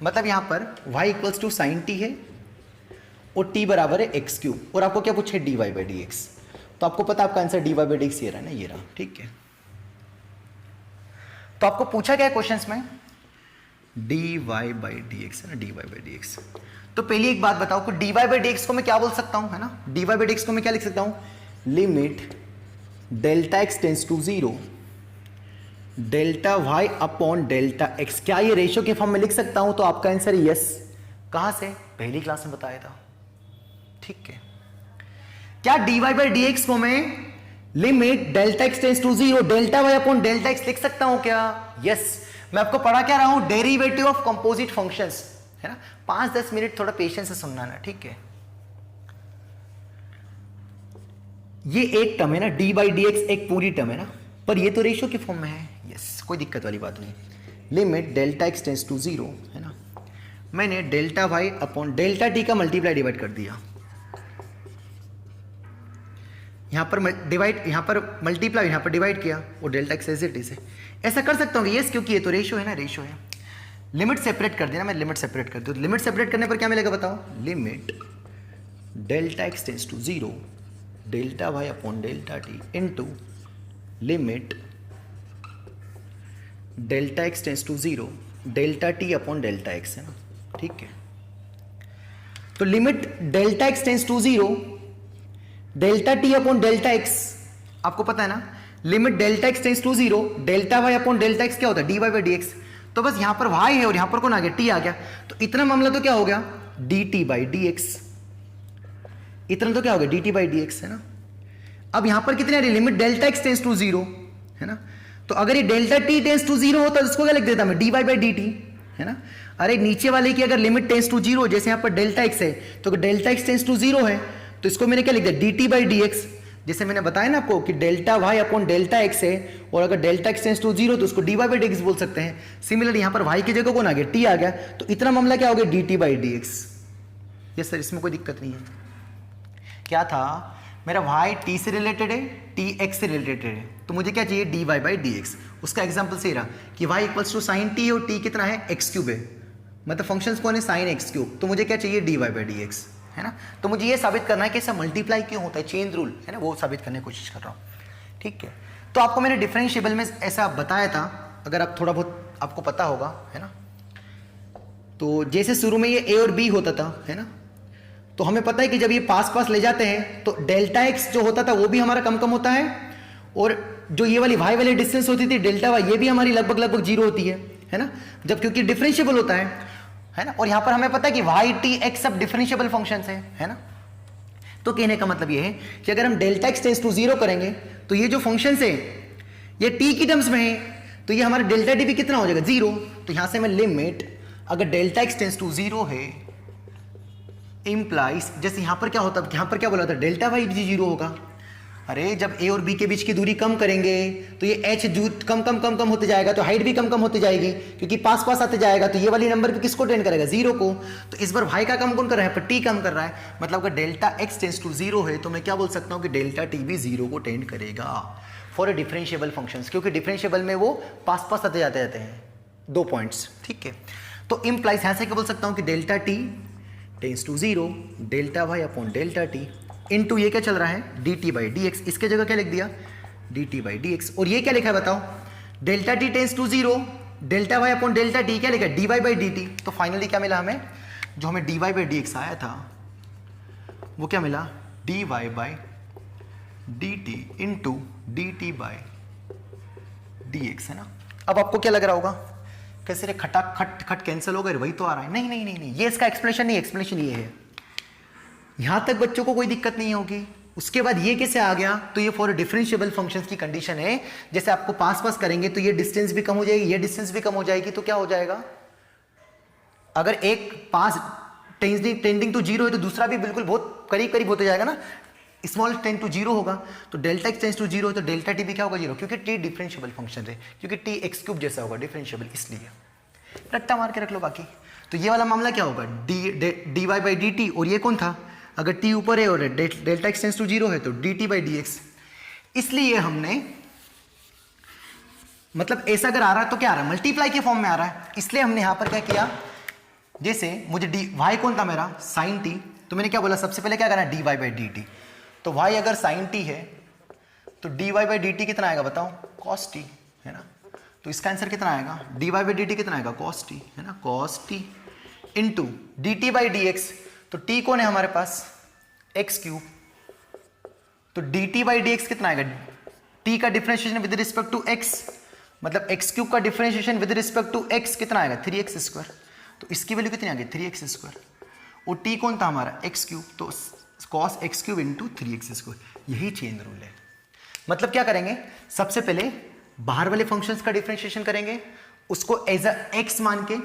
मतलब यहां पर y equals to sine t है और t बराबर है एक्स क्यूब, और आपको क्या पूछे, dy बाई डी एक्स। तो आपको पता आपका answer dy by D x ये रहा ना, ये रहा, ठीक है। तो आपको पूछा क्या है क्वेश्चंस में, dy बाई डी एक्स है ना, dy बाई डी एक्स। तो पहली एक बात बताओ कि dy बाई डी एक्स को मैं क्या बोल सकता हूं, है ना, dy बाई डी एक्स को मैं क्या लिख सकता हूं, limit delta X tends to 0 delta Y upon delta X. क्या ये रेशियो के फॉर्म में लिख सकता हूं, तो आपका आंसर यस। कहां से, पहली क्लास में बताया था, ठीक है। क्या dy बाई डी एक्स को मैं limit delta X tends to 0 delta Y upon delta X लिख सकता हूं क्या, यस। मैं आपको पढ़ा क्या रहा हूं, डेरिवेटिव ऑफ कंपोजिट फंक्शंस, है ना। 5-10 मिनट थोड़ा पेशेंस से सुनना ना, ठीक है। ये एक टर्म है ना, डी बाई डी एक्स एक पूरी टर्म है ना, पर ये तो रेशियो के फॉर्म में है, यस, कोई दिक्कत वाली बात नहीं। Limit delta X tends to 0, है ना, मैंने delta Y upon delta T का मल्टीप्लाई डिवाइड कर दिया, यहां पर डिवाइड, यहां पर मल्टीप्लाई, यहां पर डिवाइड किया, और delta X as it is है। ऐसा कर सकता हूँ यस, क्योंकि ये तो रेशियो है ना, रेशियो है। लिमिट सेपरेट कर देना, मैं लिमिट सेपरेट कर दूँ, लिमिट सेपरेट करने पर क्या मिलेगा बताओ, limit delta X tends to 0 delta Y upon delta T into limit delta X tends to 0 delta T upon delta X, है ना, ठीक है। तो limit delta X tends to 0 delta T upon delta X, आपको पता है ना, limit delta X tends to 0 delta Y upon delta X क्या होता है, D Y by D x. तो बस यहां पर y है और यहां पर कौन आ गया, t आ गया, तो इतना मामला तो क्या हो गया, dt बाई डी एक्स, इतना तो क्या हो गया, dt बाई डी एक्स, है ना। अब यहां पर कितने आ रही, limit delta X tends to 0, है ना, तो अगर ये डेल्टा t टेंस टू 0 होता तो इसको क्या लिख देता मैं, dy बाई डी टी, है ना। अरे नीचे वाले की अगर लिमिट टेंस टू 0, जैसे यहां पर डेल्टा एक्स है, तो अगर डेल्टा एक्स टेंस टू 0 है तो इसको मैंने क्या लिख दिया, dt बाई डी एक्स। जैसे मैंने बताया ना आपको कि delta Y upon delta X है, और अगर डेल्टा एक्स टेंस टू 0 तो उसको D Y by D X बोल सकते हैं। सिमिलर यहाँ पर वाई की जगह कौन आ गया, टी आ गया, तो इतना मामला क्या हो गया, D T by D X. Yes sir, इसमें कोई दिक्कत नहीं है। क्या था, मेरा वाई टी से रिलेटेड है, टी एक्स से रिलेटेड है, तो मुझे क्या चाहिए, D Y by D X. उसका एग्जाम्पल से रहा कि Y equals to sine T और टी कितना है, एक्स क्यूब है, मतलब फंक्शन कौन है, साइन एक्स क्यूब, तो मुझे क्या चाहिए, D Y by D x, है ना। तो मुझे ये साबित करना है कि ऐसा मल्टीप्लाई क्यों होता है, चेन रूल, है ना, वो साबित करने की कोशिश कर रहा हूँ, ठीक है। तो आपको मैंने डिफरेंशिएबल में ऐसा बताया था, अगर आप थोड़ा बहुत आपको पता होगा, है ना। तो जैसे शुरू में ये ए और बी होता था, है ना, तो हमें पता है कि जब ये पास पास ले जाते हैं तो डेल्टा एक्स जो होता था वो भी हमारा कम कम होता है, और जो ये वाली वाई वाली डिस्टेंस होती थी डेल्टा वाई, ये भी हमारी लगभग लगभग 0 होती है ना, जब क्योंकि डिफरेंशिएबल होता है ना। और यहां पर हमें पता है कि वाई टी एक्स सब डिफरेंशिएबल फंक्शंस है ना। तो कहने का मतलब ये है कि अगर हम डेल्टा एक्स टेंस टू 0 करेंगे तो ये जो फंक्शंस है ये टी की टर्म्स में है, तो ये हमारा डेल्टा टी भी कितना हो जाएगा, 0। तो यहां से मैं लिमिट, अगर डेल्टा एक्स टेंस टू 0 है, इंप्लाइज, जैसे यहां पर क्या होता, यहां पर क्या बोला था, डेल्टा वाई भी 0 होगा। अरे जब ए और बी के बीच की दूरी कम करेंगे तो ये एच जूत कम कम कम कम होते जाएगा, तो हाइट भी कम कम होती जाएगी, क्योंकि पास पास आते जाएगा, तो ये वाली नंबर पे किसको टेंड करेगा, 0 को। तो इस बार भाई का कम कौन कर रहा है, पर टी कम कर रहा है, मतलब अगर डेल्टा एक्स टेंस टू 0 है तो मैं क्या बोल सकता हूँ कि डेल्टा टी भी 0 को टेंड करेगा फॉर ए डिफरेंशिएबल फंक्शंस, क्योंकि डिफरेंशिएबल में वो पास पास आते जाते रहते हैं, 2 पॉइंट्स, ठीक है। तो इंप्लाइज यहां से क्या बोल सकता हूँ कि delta T tends to 0 delta Y upon delta T into ये क्या चल रहा है D T by D X, इसके जगह क्या लिख दिया D T by D X, और ये क्या लिखा है बताओ delta T tends to zero delta Y upon delta T क्या लिखा है D Y by D T. तो फाइनली क्या मिला हमें, जो हमें D Y by D x आया था वो क्या मिला D Y by D T into D T by D x, है ना। अब आपको क्या लग रहा होगा कैसे रे खटा खट खट कैंसिल हो गए, वही तो आ रहा है। नहीं नहीं नहीं नहीं, ये इसका एक्सप्लेनेशन नहीं, एक्सप्लेनेशन ये है। यहां तक बच्चों को कोई दिक्कत नहीं होगी। उसके बाद ये कैसे आ गया, तो ये फॉर डिफरेंशिएबल फंक्शंस की कंडीशन है। जैसे आपको पास पास करेंगे तो ये डिस्टेंस भी कम हो जाएगी, ये डिस्टेंस भी कम हो जाएगी, तो क्या हो जाएगा, अगर एक पास टेंडिंग टू जीरो है तो दूसरा भी बिल्कुल बहुत करीब करीब होते जाएगा ना, स्मॉल टेंड टू जीरो होगा, तो delta X tends to zero है तो डेल्टा टी भी क्या होगा जीरो, क्योंकि टी डिफरेंशिएबल फंक्शन है, क्योंकि टी एक्स क्यूब जैसा होगा डिफरेंशिएबल, इसलिए रट्टा मार के रख लो बाकी। तो ये वाला मामला क्या होगा D Y by D T, और ये कौन था, अगर टी ऊपर है और delta X tends to zero है तो D T by D X. इसलिए हमने मतलब ऐसा अगर आ रहा है तो क्या आ रहा है मल्टीप्लाई के फॉर्म में आ रहा है, इसलिए हमने यहां पर क्या किया, जैसे मुझे डी वाई कौन था मेरा साइन टी, तो मैंने क्या बोला सबसे पहले क्या करना है D Y by D T. तो वाई अगर साइन टी है तो D Y by D T कितना आएगा बताओ कॉस टी, है ना। तो इसका आंसर कितना आएगा D Y by D T कितना आएगा कॉस टी, है ना, cos T into D T by D x. तो टी कौन है हमारे पास एक्स क्यूब, तो D T by D x कितना आएगा, टी का differentiation with respect to X, मतलब एक्स क्यूब का differentiation with respect to X कितना आएगा 3x², तो इसकी वैल्यू कितनी आ गई 3x², और टी कौन था हमारा एक्स क्यूब, तो cos x cube into 3x², यही चेन रूल है। मतलब क्या करेंगे, सबसे पहले बाहर वाले फंक्शंस का डिफरेंशिएशन करेंगे, उसको एज अ x मान के,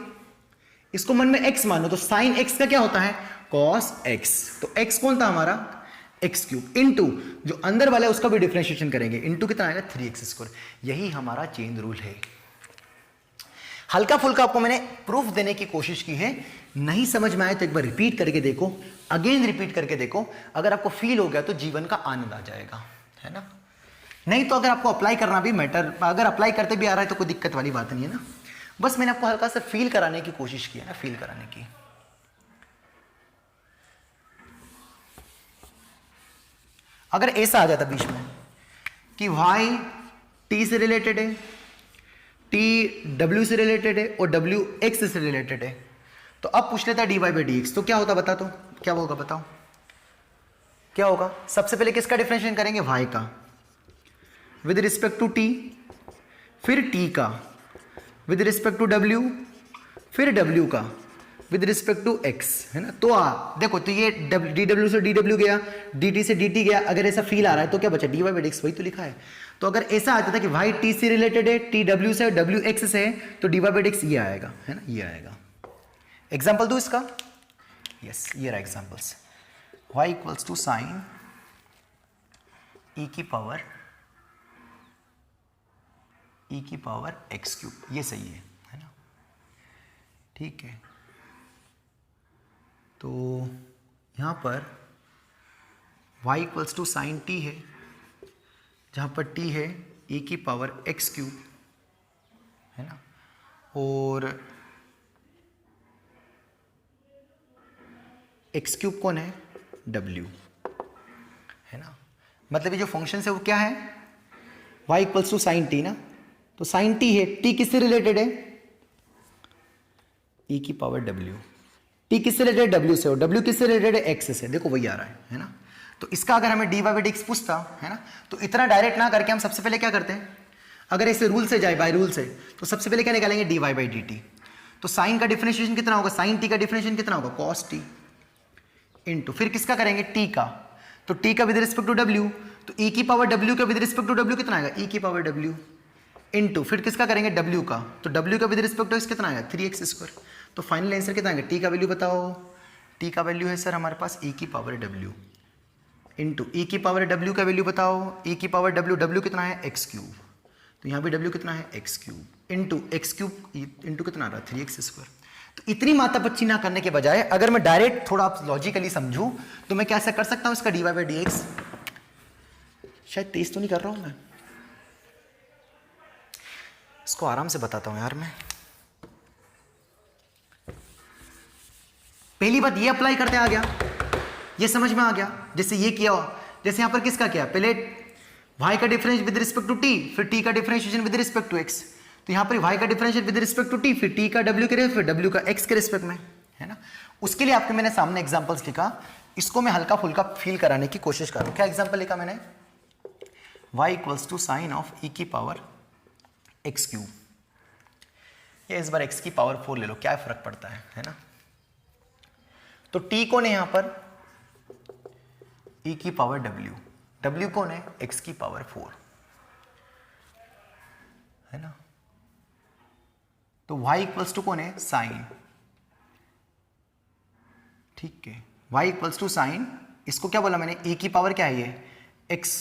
इसको मन में x मानो, तो साइन x का क्या होता है cos x, तो x कौन था हमारा एक्स क्यूब इंटू जो अंदर वाला है उसका भी डिफरेंशिएशन करेंगे, इंटू कितना आएगा 3x², यही हमारा चेन रूल है। हल्का फुल्का आपको मैंने प्रूफ देने की कोशिश की है, नहीं समझ में आए तो एक बार रिपीट करके देखो, अगेन रिपीट करके देखो, अगर आपको फील हो गया तो जीवन का आनंद आ जाएगा, है ना। नहीं तो अगर आपको अप्लाई करना भी मैटर, अगर अप्लाई करते भी आ रहा है तो कोई दिक्कत वाली बात नहीं है ना, बस मैंने आपको हल्का सा फील कराने की कोशिश की है ना, फील कराने की। अगर ऐसा आ जाता बीच में कि y t से रिलेटेड है, t w से रिलेटेड है और w x से रिलेटेड है, तो अब पूछ लेता है dy बाई डी एक्स, तो क्या होता बता, तो क्या होगा बताओ, क्या होगा, सबसे पहले किसका डिफरेंशिएशन करेंगे y का विद रिस्पेक्ट टू t, फिर t का विद रिस्पेक्ट टू w, फिर w का विद रिस्पेक्ट टू x, है ना। तो देखो, तो ये dw से dw गया, dt से dt गया, अगर ऐसा फील आ रहा है तो क्या बचा dy बाई डी एक्स, वही तो लिखा है। तो अगर ऐसा आता था कि y t से रिलेटेड है, t w से, w x से है, तो dy बाई डी एक्स ये आएगा, है ना, ये आएगा। एग्जाम्पल दो इसका, यस ये रहा examples, y equals to sine e की पावर x क्यूब, ये सही है ना, ठीक है। तो यहाँ पर y equals to sine t है, जहाँ पर t है e की पावर x क्यूब, है ना, और x क्यूब कौन है w, है ना। मतलब ये जो फंक्शन है वो क्या है y equals to sine t ना, तो साइन t है, t किससे रिलेटेड है e की पावर w, t किससे रिलेटेड w से, और w किससे रिलेटेड है x से, देखो वही आ रहा है ना। तो इसका अगर हमें dy बाई डी एक्स पूछता है ना, तो इतना डायरेक्ट ना करके हम सबसे पहले क्या करते हैं, अगर ऐसे रूल से जाए बाय रूल से, तो सबसे पहले क्या निकालेंगे dy बाई डी टी। तो साइन का डिफरेंशिएशन कितना होगा, साइन t का डिफरेंशिएशन कितना होगा cos t इंटू फिर किसका करेंगे t का, तो t का विद रिस्पेक्ट टू w, तो e की पावर w का विद रिस्पेक्ट टू w कितना आएगा e की पावर w इंटू फिर किसका करेंगे w का, तो w का विद रिस्पेक्ट टू x कितना आएगा 3x²। तो फाइनल आंसर कितना आएगा, t का वैल्यू बताओ, t का वैल्यू है सर हमारे पास e की पावर w इंटू e की पावर w का वैल्यू बताओ, e की पावर w कितना है x क्यूब, तो यहाँ भी w कितना है x cube into x cube into कितना आ रहा है 3x²। तो इतनी मातापच्ची ना करने के बजाय अगर मैं डायरेक्ट थोड़ा लॉजिकली समझूं तो मैं कैसे कर सकता हूं इसका dy बाई डी एक्स, शायद तेज तो नहीं कर रहा हूं मैं, इसको आराम से बताता हूं यार मैं। पहली बात ये अप्लाई करते आ गया, ये समझ में आ गया? जैसे ये किया, जैसे यहां पर किसका किया, पहले y का difference with respect to t, फिर t का differentiation with respect to x। तो यहां पर y का differentiation with respect to t, फिर t का w के रिस्पेक्ट, फिर w का x के रिस्पेक्ट में, है ना। उसके लिए आपके मैंने सामने एग्जांपल्स लिखा, इसको मैं हल्का फुल्का फील कराने की कोशिश कर रहा हूं। क्या एग्जांपल लिखा मैंने, y equals to sine of e की पावर x क्यूब, या इस बार x की पावर 4 ले लो, क्या फर्क पड़ता है ना। तो t कौन है यहां पर, e की पावर w, w कौन है, x की पावर 4, है ना। तो y इक्वल्स टू कौन है, साइन, ठीक है, y इक्वल्स टू साइन, इसको क्या बोला मैंने, e की पावर क्या है, ये x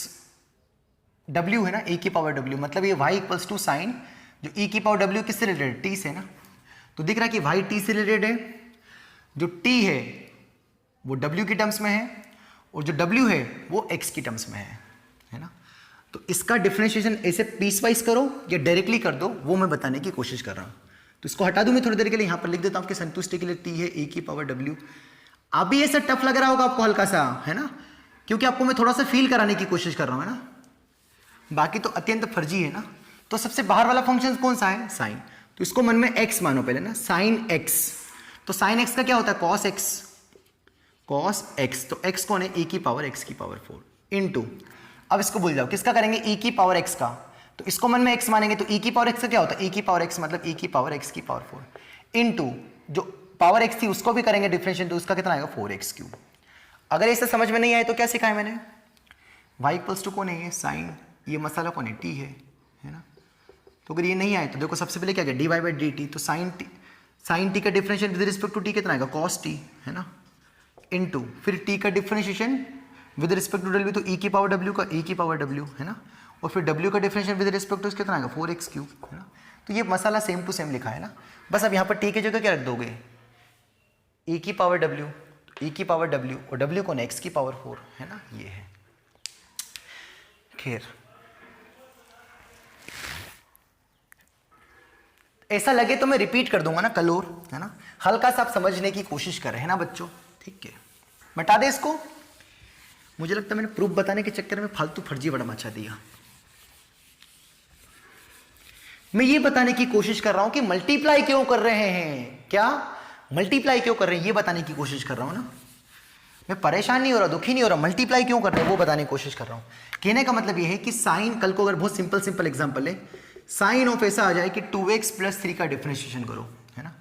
w है ना, e की पावर w, मतलब ये y इक्वल्स टू साइन, जो e की पावर w किससे रिलेटेड, t से ना। तो दिख रहा है कि y t से रिलेटेड है, जो t है वो w की टर्म्स में है, और जो w है वो x की टर्म्स में है ना। तो इसका डिफरेंशिएशन ऐसे पीस वाइज करो या डायरेक्टली कर दो, वो मैं बताने की कोशिश कर रहा हूं। तो इसको हटा दूं मैं थोड़ी देर के लिए, यहां पर लिख देता हूं कि संतुष्टि के लिए t है e की पावर w। अभी ऐसा टफ लग रहा होगा आपको हल्का सा, है ना, क्योंकि आपको मैं थोड़ा सा फील कराने की कोशिश कर रहा हूं, है ना, बाकी तो अत्यंत फर्जी है ना। तो सबसे बाहर वाला फंक्शन कौन सा है, साइन, तो इसको मन में x मानो पहले ना, साइन x। तो साइन x का क्या होता है, कॉस x, कॉस x, तो x कौन है, e की पावर x की पावर 4 इनटू, अब इसको भूल जाओ, किसका करेंगे, e की पावर x का, तो इसको मन में x मानेंगे, तो e की पावर x का क्या होता है, e की पावर x मतलब e की पावर x की पावर 4 इनटू जो पावर x थी उसको भी करेंगे डिफरेंशिएट, तो उसका कितना आएगा, 4x क्यूब। अगर इसे समझ में नहीं आए तो क्या सिखाया मैंने, y इक्वल्स टू कौन है, ये साइन, ये मसाला कौन है, t है ना। तो अगर ये नहीं आए तो देखो सबसे पहले क्या किया, dy बाई डी टी, तो साइन t का differentiation with respect to t कितना आएगा, cos t, है ना, इनटू फिर t का differentiation with respect to w, तो e की पावर w का e की पावर w, है ना, और फिर w का डिफरेंशिएशन विद रिस्पेक्ट टू कितना आएगा, 4x क्यूब, है ना। तो ये मसाला सेम टू सेम लिखा है ना, बस अब यहाँ पर t की जगह क्या रख दोगे, e की पावर w, e की पावर w, और w कौन है, x की पावर 4, है ना, ये है। खैर ऐसा लगे तो मैं रिपीट कर दूंगा ना कल और, है ना, हल्का सा आप समझने की कोशिश कर रहे हैं ना बच्चों, ठीक है। बता दे इसको, मुझे लगता है मैंने प्रूफ बताने के चक्कर में फालतू फर्जी बड़ा मचा दिया। मैं ये बताने की कोशिश कर रहा हूं कि मल्टीप्लाई क्यों कर रहे हैं, क्या मल्टीप्लाई क्यों कर रहे हैं, ये बताने की कोशिश कर रहा हूं ना। मैं परेशान नहीं हो रहा, दुखी नहीं हो रहा, मल्टीप्लाई क्यों कर रहे हैं वो बताने की कोशिश कर रहा हूं। कहने का मतलब ये है कि साइन, कल को अगर बहुत सिंपल एग्जांपल है, साइन ऑफ ऐसा आ जाए कि 2x + 3 का डिफरेंशिएशन करो, है ना,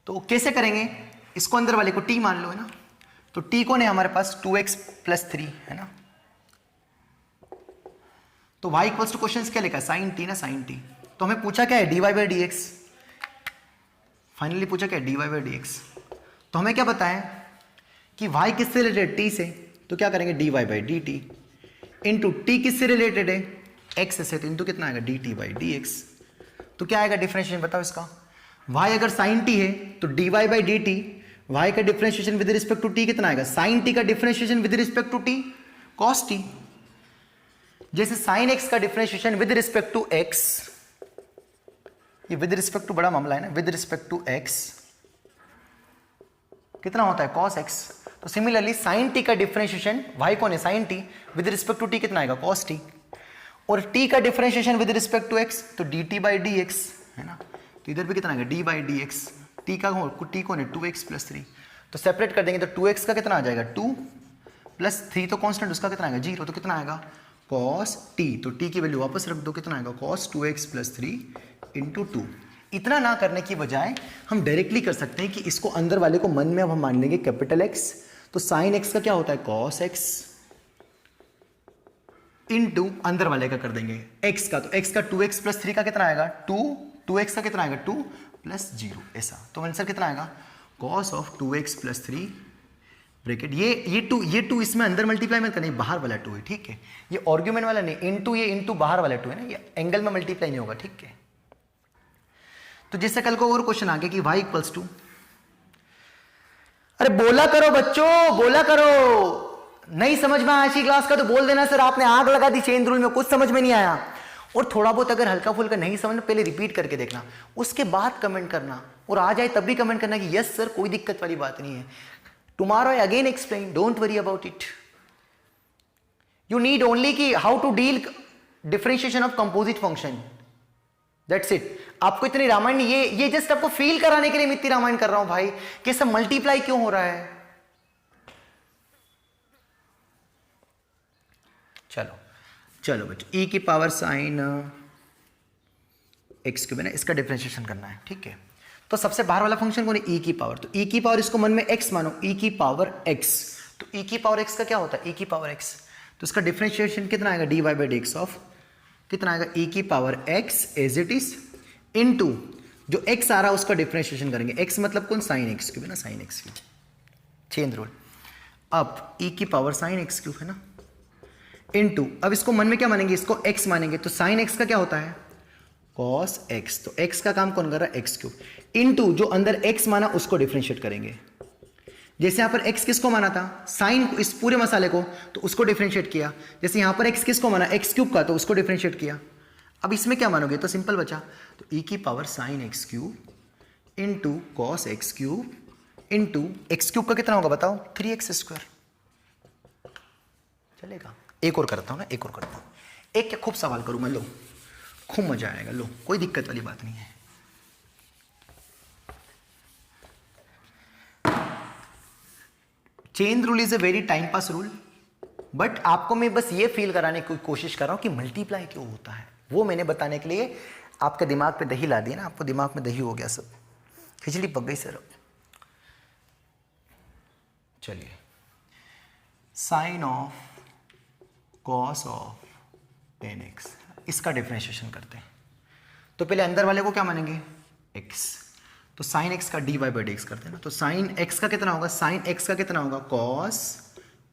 तो कैसे करेंगे, इसको अंदर वाले को t मान लो, है ना, तो t कौन है हमारे पास, 2x + 3, है ना। तो y इक्वल्स टू क्वेश्चन क्या लिखा है, साइन t ना, साइन t। तो हमें पूछा क्या है, dy by D x, finally पूछा क्या है, dy बाई डी एक्स। तो हमें क्या बताएं कि y किससे रिलेटेड, t से, तो क्या करेंगे, dy by D T into t किससे रिलेटेड है, x से, तो इंटू कितना आएगा, dt बाई डी एक्स। तो क्या आएगा डिफरेंशिएशन बताओ इसका, y अगर साइन t है तो dy by D t, y का differentiation with respect to t कितना आएगा, साइन t का differentiation with respect to t cos t। जैसे साइन x का differentiation with respect to x, ये विद रिस्पेक्ट टू बड़ा मामला है ना, विद रिस्पेक्ट टू x कितना होता है, cos x। तो सिमिलरली साइन t का डिफरेंशिएशन, y कौन है, sine t, with respect to t कितना आएगा, cos t, और t का differentiation with respect to x, तो dt बाई डी एक्स, है ना। तो इधर भी कितना आएगा, d by D x, t का t कौन है, 2x + 3, तो सेपरेट कर देंगे तो 2x का कितना आ जाएगा, 2 + 3 तो कांस्टेंट, उसका कितना आएगा, 0, तो कितना आएगा, cos t, तो t की वैल्यू वापस रख दो, कितना आएगा, cos 2x + 3 × 2। इतना ना करने की बजाय हम डायरेक्टली कर सकते हैं कि इसको अंदर वाले को मन में अब हम मान लेंगे कैपिटल X, तो साइन x का क्या होता है, cos x इंटू अंदर वाले का कर देंगे x का, तो x का 2x + 3 का कितना आएगा, 2x का कितना आएगा, 2 + 0, ऐसा। तो आंसर कितना आएगा, cos ऑफ 2x + 3 ब्रैकेट, ये 2 इसमें अंदर मल्टीप्लाई में करना, बाहर वाला 2 है, ठीक है, ये आर्ग्यूमेंट वाला नहीं, इनटू ये इनटू बाहर वाला 2 है ना, ये एंगल में मल्टीप्लाई नहीं होगा, ठीक है। तो जैसे कल को और क्वेश्चन आ गया कि y इक्वल्स टू, अरे बोला करो बच्चों, बोला करो, नहीं समझ में आया क्लास का तो बोल देना सर आपने आग लगा दी चेन रूल में, कुछ समझ में नहीं आया। और थोड़ा बहुत अगर हल्का फुल्का नहीं समझ में, पहले रिपीट करके देखना, उसके बाद कमेंट करना, और आ जाए तब भी कमेंट करना कि यस सर कोई दिक्कत वाली बात नहीं है। Tomorrow I again explain, don't worry about it. You need only कि how to deal differentiation of composite function. That's it. आपको इतनी रामायण, ये जस्ट आपको फील कराने के लिए मैं इतनी रामायण कर रहा हूं भाई, कि सब मल्टीप्लाई क्यों हो रहा है. चलो बच्चों, e की पावर साइन एक्स क्यूब है ना, इसका डिफरेंशिएशन करना है. ठीक है, तो सबसे बाहर वाला फंक्शन कौन है, e की पावर. तो e की पावर इसको मन में x मानो, e की पावर x. तो e की पावर x का क्या होता है, e की पावर x. तो इसका डिफरेंशिएशन कितना आएगा, dy by D x of कितना आएगा, e की power x as it is into जो x आ रहा है उसका डिफरेंशिएशन करेंगे. x मतलब कौन, साइन एक्स क्यूब है ना, sign X cube. Change rule. अब e की पावर साइन एक्स क्यूब है ना, इनटू अब इसको मन में क्या मानेंगे, इसको x मानेंगे. तो साइन x का क्या होता है, cos x. तो x का काम कौन कर रहा है, x क्यूब. इनटू जो अंदर x माना उसको डिफरेंशिएट करेंगे. जैसे यहां पर x किसको माना था, साइन को, इस पूरे मसाले को, तो उसको डिफरेंशिएट किया. जैसे यहां पर x किसको माना, x क्यूब का, तो उसको डिफरेंशिएट किया. अब इसमें क्या मानोगे, तो सिंपल बचा. तो e की power sine X cube into cos x cube into x cube का कितना होगा बताओ, 3x स्क्वायर. चलेगा. एक और करता हूं ना, एक और करता हूं. एक क्या खूब सवाल करूंगा, लो खूब मजा आएगा, लो कोई दिक्कत वाली बात नहीं है. Chain rule is a very time pass rule, but आपको मैं बस ये फील कराने की कोशिश कर रहा हूं कि मल्टीप्लाई क्यों होता है, वो मैंने बताने के लिए आपके दिमाग पे दही ला दिया ना. आपको दिमाग में दही हो गया, सब खिचड़ी पक गई सर. चलिए, sine of cos of ten x, इसका डिफरेंशिएशन करते हैं. तो पहले अंदर वाले को क्या मानेंगे, x. तो साइन x का dy बाई डी एक्स करते हैं ना. तो साइन x का कितना होगा, साइन x का कितना होगा, cos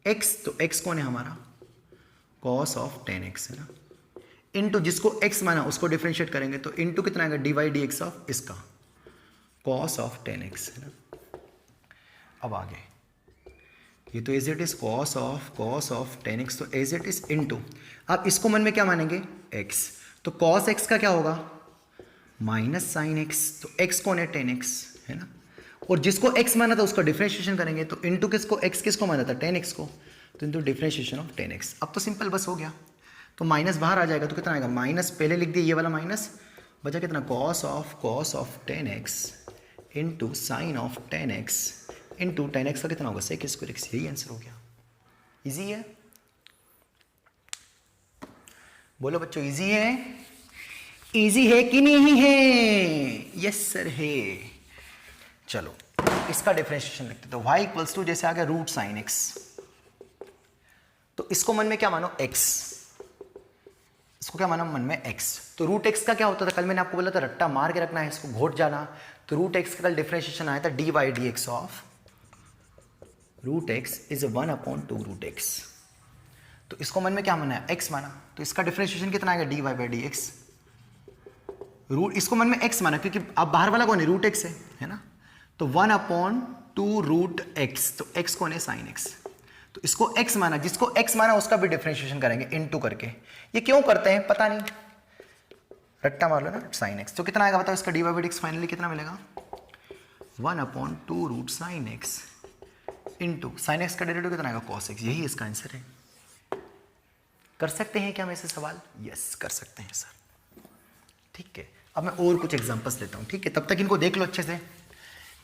x. तो x कौन है हमारा, cos ऑफ टेन एक्स है ना, इनटू जिसको x माना उसको डिफरेंशिएट करेंगे. तो इनटू कितना आएगा, dy डी एक्स ऑफ इसका cos ऑफ टेन एक्स है ना. अब आगे ये तो as it is cos of ten x. तो एज इट इज इनटू, आप इसको मन में क्या मानेंगे, x. तो cos x का क्या होगा, माइनस साइन एक्स. तो x कौन है, टेन एक्स है ना. और जिसको x माना था उसका डिफरेंशिएशन करेंगे. तो इनटू किसको, x किसको माना था, टेन एक्स को. तो into differentiation of ten x. अब तो सिंपल बस हो गया. तो माइनस बाहर आ जाएगा, तो कितना आएगा, माइनस पहले लिख दिया ये वाला माइनस, बचा कितना, cos of ten x into sine of ten x into ten x का कितना होगा, सेक स्क्वायर एक्स. यही आंसर हो गया. इजी है, बोलो बच्चों, इजी है, इजी है कि नहीं है, यस सर है. चलो इसका डिफरेंशिएशन लिखते. तो y इक्वल्स टू जैसे आ गया रूट साइन एक्स. तो इसको मन में क्या मानो, x. इसको क्या मानो मन में x. तो रूट x का क्या होता था, कल मैंने आपको बोला था रट्टा मार के रखना है, इसको घोट जाना. तो रूट x का कल डिफरेंशिएशन आया था dy by D x of root x is 1/2 root x. तो इसको मन में क्या माना है, x माना. तो इसका डिफरेंशिएशन कितना आएगा, dy by D x. Root इसको मन में x माना क्योंकि अब बाहर वाला कौन है, रूट x है ना. तो 1/2 रूट x. तो x कौन है, साइन x. तो इसको x माना, जिसको x माना उसका भी डिफरेंशिएशन करेंगे इनटू करके. ये क्यों करते हैं पता नहीं, रट्टा मार लो ना, साइन x. तो कितना आएगा बताओ, इसका dy by D x finally कितना मिलेगा, 1/2 root sine x into sine x का डेरिवेटिव कितना आएगा, cos x. यही इसका आंसर है. कर सकते हैं क्या हम ऐसे सवाल, यस कर सकते हैं सर. ठीक है, अब मैं और कुछ एग्जांपल्स लेता हूँ. ठीक है, तब तक इनको देख लो अच्छे से.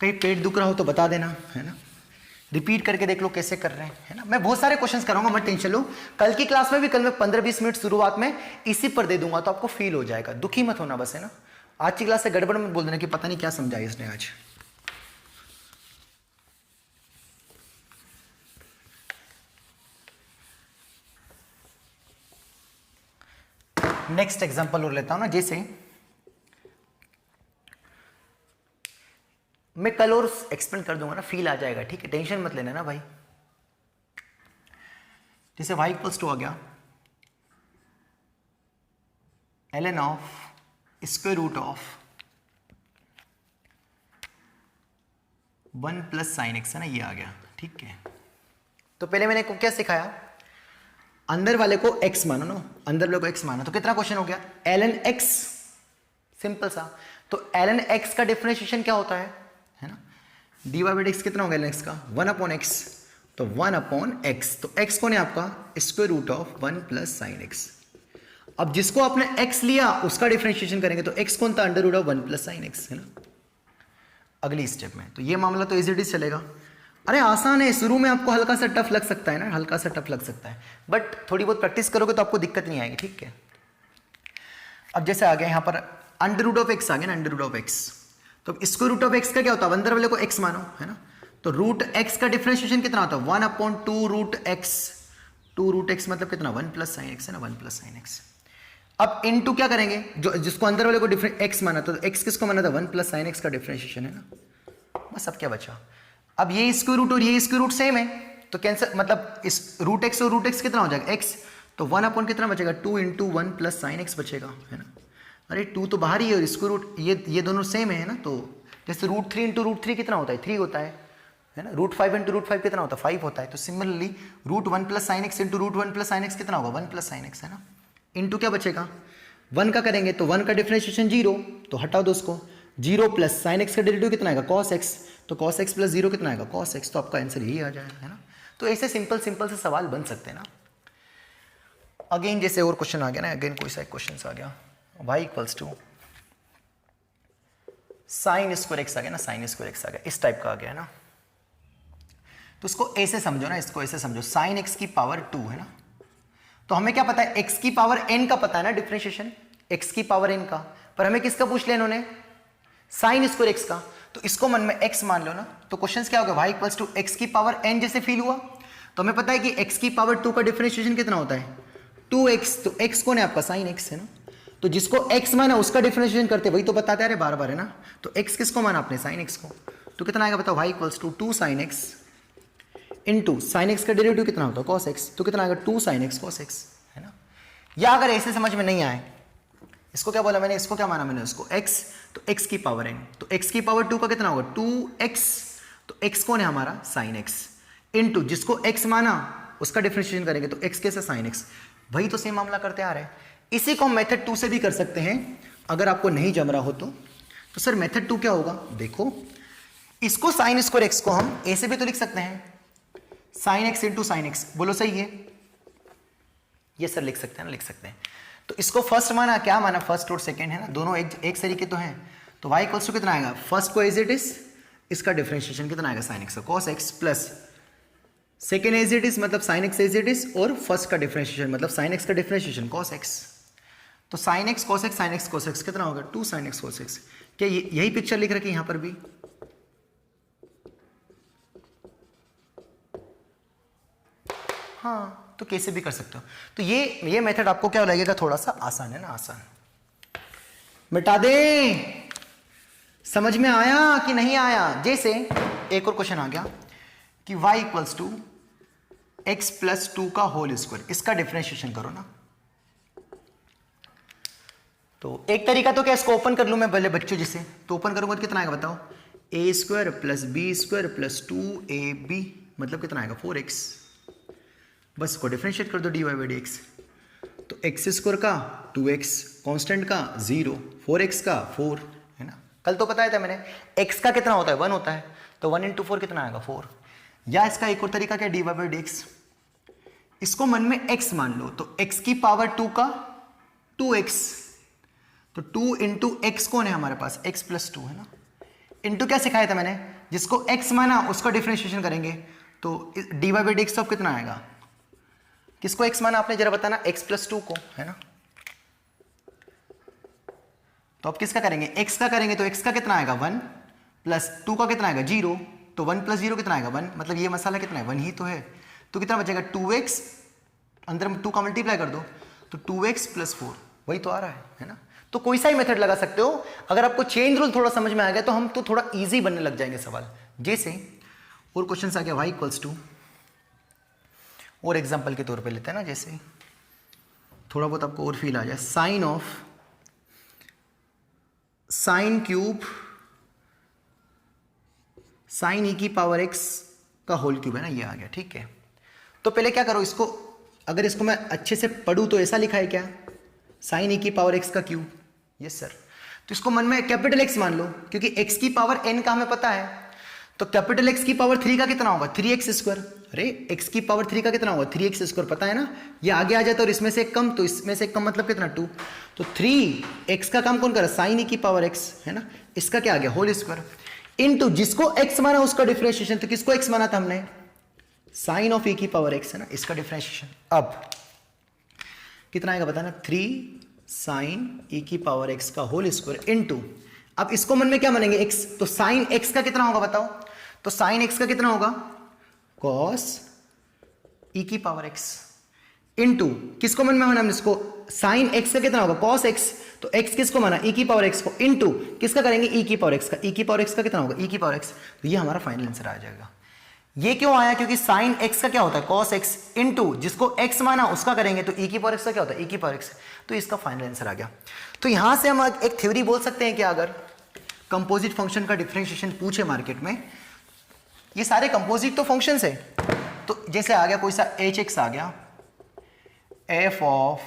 कहीं पेट दुख रहा हो तो बता देना, है ना. रिपीट करके देख लो कैसे कर रहे हैं, है ना. मैं बहुत सारे क्वेश्चंस कराऊंगा, मत टेंशन लो. कल की क्लास में भी कल मैं 15-20 मिनट शुरुआत में इसी पर दे दूंगा, तो आपको फील हो जाएगा. दुखी मत होना बस, है ना. आज की क्लास से गड़बड़ मत बोल देना कि पता नहीं क्या समझाया इसने आज. नेक्स्ट एग्जांपल और लेता हूं ना. जैसे मैं कल और एक्सप्लेन कर दूंगा ना, फील आ जाएगा. ठीक है, टेंशन मत लेना ना भाई. जैसे y इक्वल्स टू आ गया ln of square root of 1 plus sine x है ना, ये आ गया. ठीक है, तो पहले मैंने को क्या सिखाया, अंदर वाले को x मानो ना, अंदर वाले को x मानो. तो कितना क्वेश्चन हो गया, ln x. सिंपल सा. तो ln x का डिफरेंशिएशन क्या होता है ना, d Y by D x कितना होगा एक्स का 1/x, तो 1/x, तो x कौन है आपका square root of 1 plus sine x. अब जिसको आपने x लिया उसका डिफरेंशिएशन करेंगे तो x कौन था under root of 1 plus sine x, है ना अगली स्टेप में। तो ये मामला तो इजी चलेगा। अरे आसान है, शुरू में आपको हल्का सा टफ लग सकता है ना, हल्का सा टफ लग सकता है, बट थोड़ी बहुत प्रैक्टिस करोगे तो आपको दिक्कत नहीं आएगी, ठीक है। अब जैसे आ गया यहाँ पर अंडर रूट ऑफ एक्स आ गया ना, अंडर रूट ऑफ एक्स, तो स्क्वायर रूट ऑफ एक्स का क्या होता है, अंदर वाले को एक्स मानो, है ना, तो रूट एक्स का डिफरेंशिएशन कितना होता है 1/2 रूट एक्स, 2 रूट एक्स मतलब कितना 1 प्लस साइन एक्स, है ना 1 प्लस साइन एक्स। अब इनटू क्या करेंगे, जो जिसको अंदर वाले को डिफरेंट एक्स माना था, तो एक्स किसको माना था 1 प्लस साइन एक्स का डिफरेंशिएशन, है ना। बस अब क्या बचा, अब ये स्क्वायर रूट और ये स्क्वायर रूट सेम है तो कैंसिल, मतलब इस रूट एक्स और रूट एक्स कितना हो जाएगा एक्स, तो 1 कितना बचेगा 2 इंटू 1 प्लस साइन एक्स बचेगा, है ना। अरे 2 तो बाहर ही है और स्क्वायर रूट ये दोनों सेम है ना, तो जैसे रूट 3 इंटू रूट 3 कितना होता है 3 होता है ना, रूट 5 इंटू रूट 5 कितना होता है 5 होता है। तो similarly root 1 plus sine x into root 1 plus sine x कितना होगा 1 प्लस साइन एक्स, है ना। इंटू क्या बचेगा 1 का करेंगे तो 1 का डिफरेंशिएशन 0, तो हटाओ दो उसको, 0 प्लस साइन एक्स का डेरिवेटिव कितना आएगा कॉस एक्स, तो कॉस एक्स प्लस 0 कितना आएगा कॉस एक्स, तो आपका आंसर यही आ जाएगा, है ना। तो ऐसे सिंपल सिंपल से सवाल बन सकते हैं ना। अगेन जैसे और क्वेश्चन आ गया ना, अगेन कोई सा क्वेश्चन आ गया y equals to sine square x आ गया ना, साइन स्क्वायर एक्स आ गया, इस टाइप का आ गया ना। तो इसको ऐसे समझो ना, इसको ऐसे समझो साइन एक्स की पावर 2 है ना, तो हमें क्या पता है x की पावर n का पता है ना डिफरेंशिएशन, x की पावर n का, पर हमें किसका पूछ लिया इन्होंने साइन स्क्वायर x का, तो इसको मन में x मान लो ना। तो क्वेश्चन क्या होगा y इक्वल्स टू x की पावर n जैसे फील हुआ, तो हमें पता है कि x की पावर 2 का डिफरेंशिएशन कितना होता है 2x, तो x कौन है आपका साइन x, है ना। तो जिसको x माना उसका डिफरेंशिएशन करते वही तो बताते हैं बार बार, है ना। तो x किसको माना आपने साइन x को, तो कितना आएगा बताओ y equals to 2 sine x into sine x का डेरिवेटिव कितना होता है कॉस एक्स, तो कितना आएगा 2 साइन एक्स कॉस एक्स, है ना। या अगर ऐसे समझ में नहीं आए, इसको क्या बोला मैंने, इसको क्या माना मैंने उसको x, तो x की पावर n, तो x की पावर 2 का कितना होगा 2x, तो x कौन है हमारा साइन x इंटू जिसको x माना उसका डिफरेंशिएशन करेंगे तो x कैसे साइन x, वही तो सेम मामला करते आ रहे हैं। इसी को हम मेथड 2 से भी कर सकते हैं, अगर आपको नहीं जम रहा हो तो सर मेथड 2 क्या होगा, देखो इसको साइन स्क्वायर x को हम ऐसे भी तो लिख सकते हैं sine x into sine x, बोलो सही है, ये सर लिख सकते हैं ना, लिख सकते हैं। तो इसको फर्स्ट माना, क्या माना फर्स्ट और सेकंड, है ना, दोनों एक तरीके तो हैं, तो y इक्वल्स टू कितना आएगा फर्स्ट को एज इट इज, इसका डिफरेंशिएशन कितना आएगा साइन एक्स का cos x, plus second as it is मतलब sine x as it is, और फर्स्ट का डिफरेंशिएशन मतलब साइन एक्स का डिफरेंशिएशन कॉस एक्स, तो sine x cos x sine x cos x कितना होगा 2 साइन एक्स कॉस एक्स। क्या यही पिक्चर लिख रखी है यहाँ पर भी, हाँ तो कैसे भी कर सकते हो। तो ये मेथड आपको क्या लगेगा थोड़ा सा आसान है ना, आसान, मिटा दे, समझ में आया कि नहीं आया। जैसे एक और क्वेश्चन आ गया कि y equals to x plus 2 का होल स्क्वायर, इसका डिफरेंशिएशन करो ना। तो एक तरीका तो क्या, इसको ओपन कर लूं मैं पहले बच्चों जिसे, तो ओपन करूंगा तो कितना आएगा बताओ, A square plus B square plus 2ab मतलब कितना आएगा 4x, बस को डिफरेंशिएट कर दो d Y by D x, तो एक्स स्क्वायर का 2x, कांस्टेंट का 0, 4x का 4, है ना। कल तो बताया था मैंने x का कितना होता है 1 होता है, तो 1 इंटू 4 कितना आएगा 4। या इसका एक और तरीका क्या d Y by D x, इसको मन में x मान लो, तो x की पावर 2 का 2x, तो 2 इंटू एक्स कौन है हमारे पास x प्लस 2, है ना। इंटू क्या सिखाया था मैंने, जिसको x माना उसका डिफरेंशिएशन करेंगे, तो D Y by D x कितना आएगा, किसको x माना आपने जरा बताना, x प्लस 2 को, है ना। तो अब किसका करेंगे, x का करेंगे, तो x का कितना आएगा 1 प्लस 2 का कितना आएगा 0, तो 1 प्लस 0 कितना आएगा 1, मतलब ये मसाला कितना है 1 ही तो है, तो कितना बचेगा 2x, अंदर 2 का मल्टीप्लाई कर दो, तो 2x प्लस 4, वही तो आ रहा है ना। तो कोई सा ही मेथड लगा सकते हो, अगर आपको चेन रूल थोड़ा समझ में आ गया तो हम तो थोड़ा ईजी बनने लग जाएंगे सवाल। जैसे और क्वेश्चन आ गया y इक्वल्स टू, और एग्जाम्पल के तौर पे लेते हैं ना, जैसे थोड़ा बहुत आपको और फील आ जाए, sine of sine cube sine E की पावर x का होल क्यूब, है ना, ये आ गया, ठीक है। तो पहले क्या करो, इसको अगर इसको मैं अच्छे से पढ़ूं तो ऐसा लिखा है क्या, साइन ई की पावर x का क्यूब, यस सर। तो इसको मन में कैपिटल X मान लो, क्योंकि x की पावर n का हमें पता है, तो कैपिटल एक्स की पावर 3 का कितना होगा 3x स्क्वायर। अरे x की पावर 3 का कितना होगा 3x स्क्वायर, पता है ना, ये आगे आ जाता है और इसमें से एक कम, तो इसमें से एक कम मतलब कितना 2। तो 3x का काम कौन कर रहा है साइन e की पावर x है ना, इसका क्या आ गया होल स्क्वायर इनटू जिसको x माना उसका डिफरेंशिएशन, तो किसको x माना था हमने साइन ऑफ e की पावर x है ना, इसका डिफरेंशिएशन। अब कितना आएगा बताना 3 साइन e की पावर x का होल स्क्वायर इनटू, अब इसको मन में क्या मानेंगे x, तो साइन x का कितना होगा बताओ, तो साइन x का कितना होगा cos e की पावर x इनटू किसको मन में माना हमने इसको साइन x का कितना होगा cos x, तो x किसको माना e की पावर x को इनटू किसका करेंगे e की पावर x का, e की पावर x का कितना होगा e की पावर x, तो ये हमारा फाइनल आंसर आ जाएगा। ये क्यों आया, क्योंकि साइन x का क्या होता है cos x इनटू जिसको x माना उसका करेंगे, तो e की पावर x का क्या होता है e की पावर x, तो इसका फाइनल आंसर आ गया। तो यहां से हम एक थ्योरी बोल सकते हैं कि अगर कंपोजिट फंक्शन का डिफरेंशिएशन पूछे मार्केट में, ये सारे कंपोजिट तो फंक्शंस है, तो जैसे आ गया कोई सा hx आ गया f ऑफ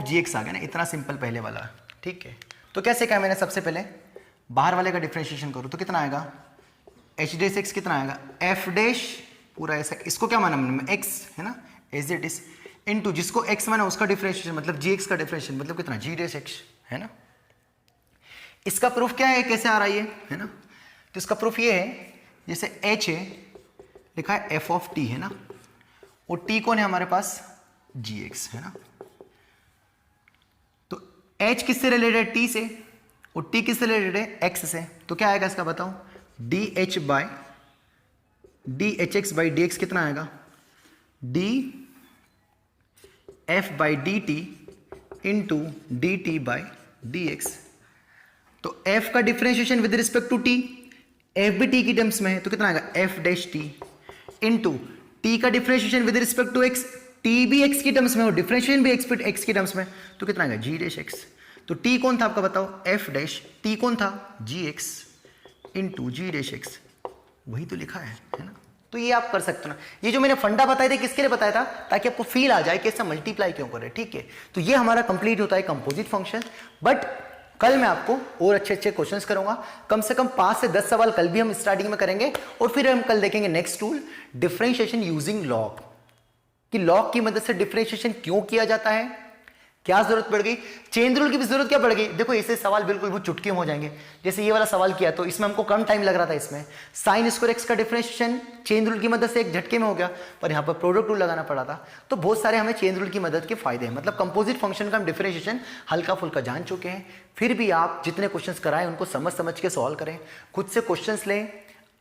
gx आ गया ना, इतना सिंपल पहले वाला, ठीक है। तो कैसे कहा मैंने, सबसे पहले बाहर वाले का डिफरेंशिएशन करो तो कितना आएगा h डैश x कितना आएगा f डैश पूरा ऐसा, इसको क्या माना हमने x है ना एज इट इज इनटू जिसको x माना उसका डिफरेंशिएशन मतलब gx का डिफरेंशिएशन मतलब कितना g डैश x है ना। इसका प्रूफ क्या है, कैसे आ रहा है ना, तो इसका प्रूफ ये है जैसे h है लिखा है f ऑफ t है ना, और t कौन है हमारे पास gx है ना, तो h किससे रिलेटेड t से और t किससे रिलेटेड है x से, तो क्या आएगा इसका बताओ dhx बाई dx कितना आएगा df by dt into dt by dx। तो f का differentiation with respect to t, f भी t की टर्म्स में है तो कितना आएगा f dash t into t का differentiation with respect to x, t भी x की टर्म्स में और डिफरेंशिएशन भी x की टर्म्स में, तो कितना आएगा g डैश x। तो t कौन था आपका बताओ f डैश, t कौन था gx into g dash x, वही तो लिखा है ना। तो ये आप कर सकते हो ना, ये जो मैंने फंडा बताए थे किसके लिए बताया था, ताकि आपको फील आ जाए कि इससे मल्टीप्लाई क्यों करे, ठीक है। तो ये हमारा कंप्लीट होता है कंपोजिट फंक्शन, बट कल मैं आपको और अच्छे अच्छे क्वेश्चंस करूंगा, कम से कम 5 से 10 सवाल कल भी हम स्टार्टिंग में करेंगे, और फिर हम कल देखेंगे next tool differentiation using log, कि लॉग की मदद से डिफरेंशिएशन क्यों किया जाता है, क्या जरूरत पड़ गई, चेन रूल की भी जरूरत क्या पड़ गई। देखो ऐसे सवाल बिल्कुल बहुत चुटकी में हो जाएंगे, जैसे ये वाला सवाल किया तो इसमें हमको कम टाइम लग रहा था, इसमें साइन स्क्वायर एक्स का डिफरेंशिएशन चेन रूल की मदद से एक झटके में हो गया, पर यहाँ पर प्रोडक्ट रूल लगाना पड़ा था। तो बहुत सारे हमें चेन रूल की मदद के फायदे हैं, मतलब कंपोजिट फंक्शन का हम डिफरेंशिएशन हल्का फुल्का जान चुके हैं। फिर भी आप जितने क्वेश्चंस कराएं उनको समझ समझ के सॉल्व करें, खुद से क्वेश्चंस लें।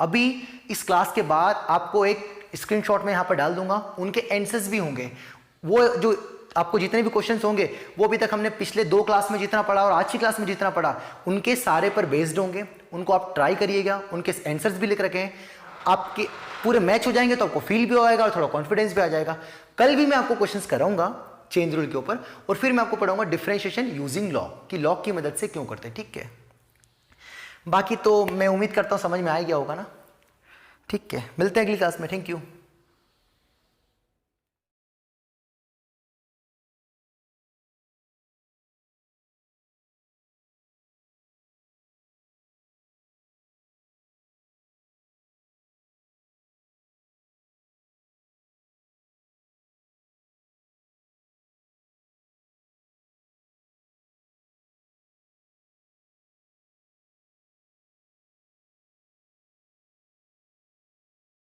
अभी इस क्लास के बाद आपको एक स्क्रीनशॉट में यहाँ पर डाल दूंगा, उनके आंसर्स भी होंगे, वो जो आपको जितने भी क्वेश्चंस होंगे वो अभी तक हमने पिछले 2 क्लास में जितना पढ़ा और आज की क्लास में जितना पढ़ा उनके सारे पर बेस्ड होंगे, उनको आप ट्राई करिएगा, उनके आंसर्स भी लिख रखे हैं, आपके पूरे मैच हो जाएंगे तो आपको फील भी आएगा और थोड़ा कॉन्फिडेंस भी आ जाएगा। कल भी मैं आपको क्वेश्चंस कराऊंगा चेन रूल के ऊपर, और फिर मैं आपको पढ़ाऊंगा डिफरेंशिएशन यूजिंग लॉग, कि लॉग की मदद से क्यों करते हैं, ठीक है। बाकी तो मैं उम्मीद करता हूं समझ में आ गया होगा ना, ठीक है। मिलते हैं अगली क्लास में, थैंक यू।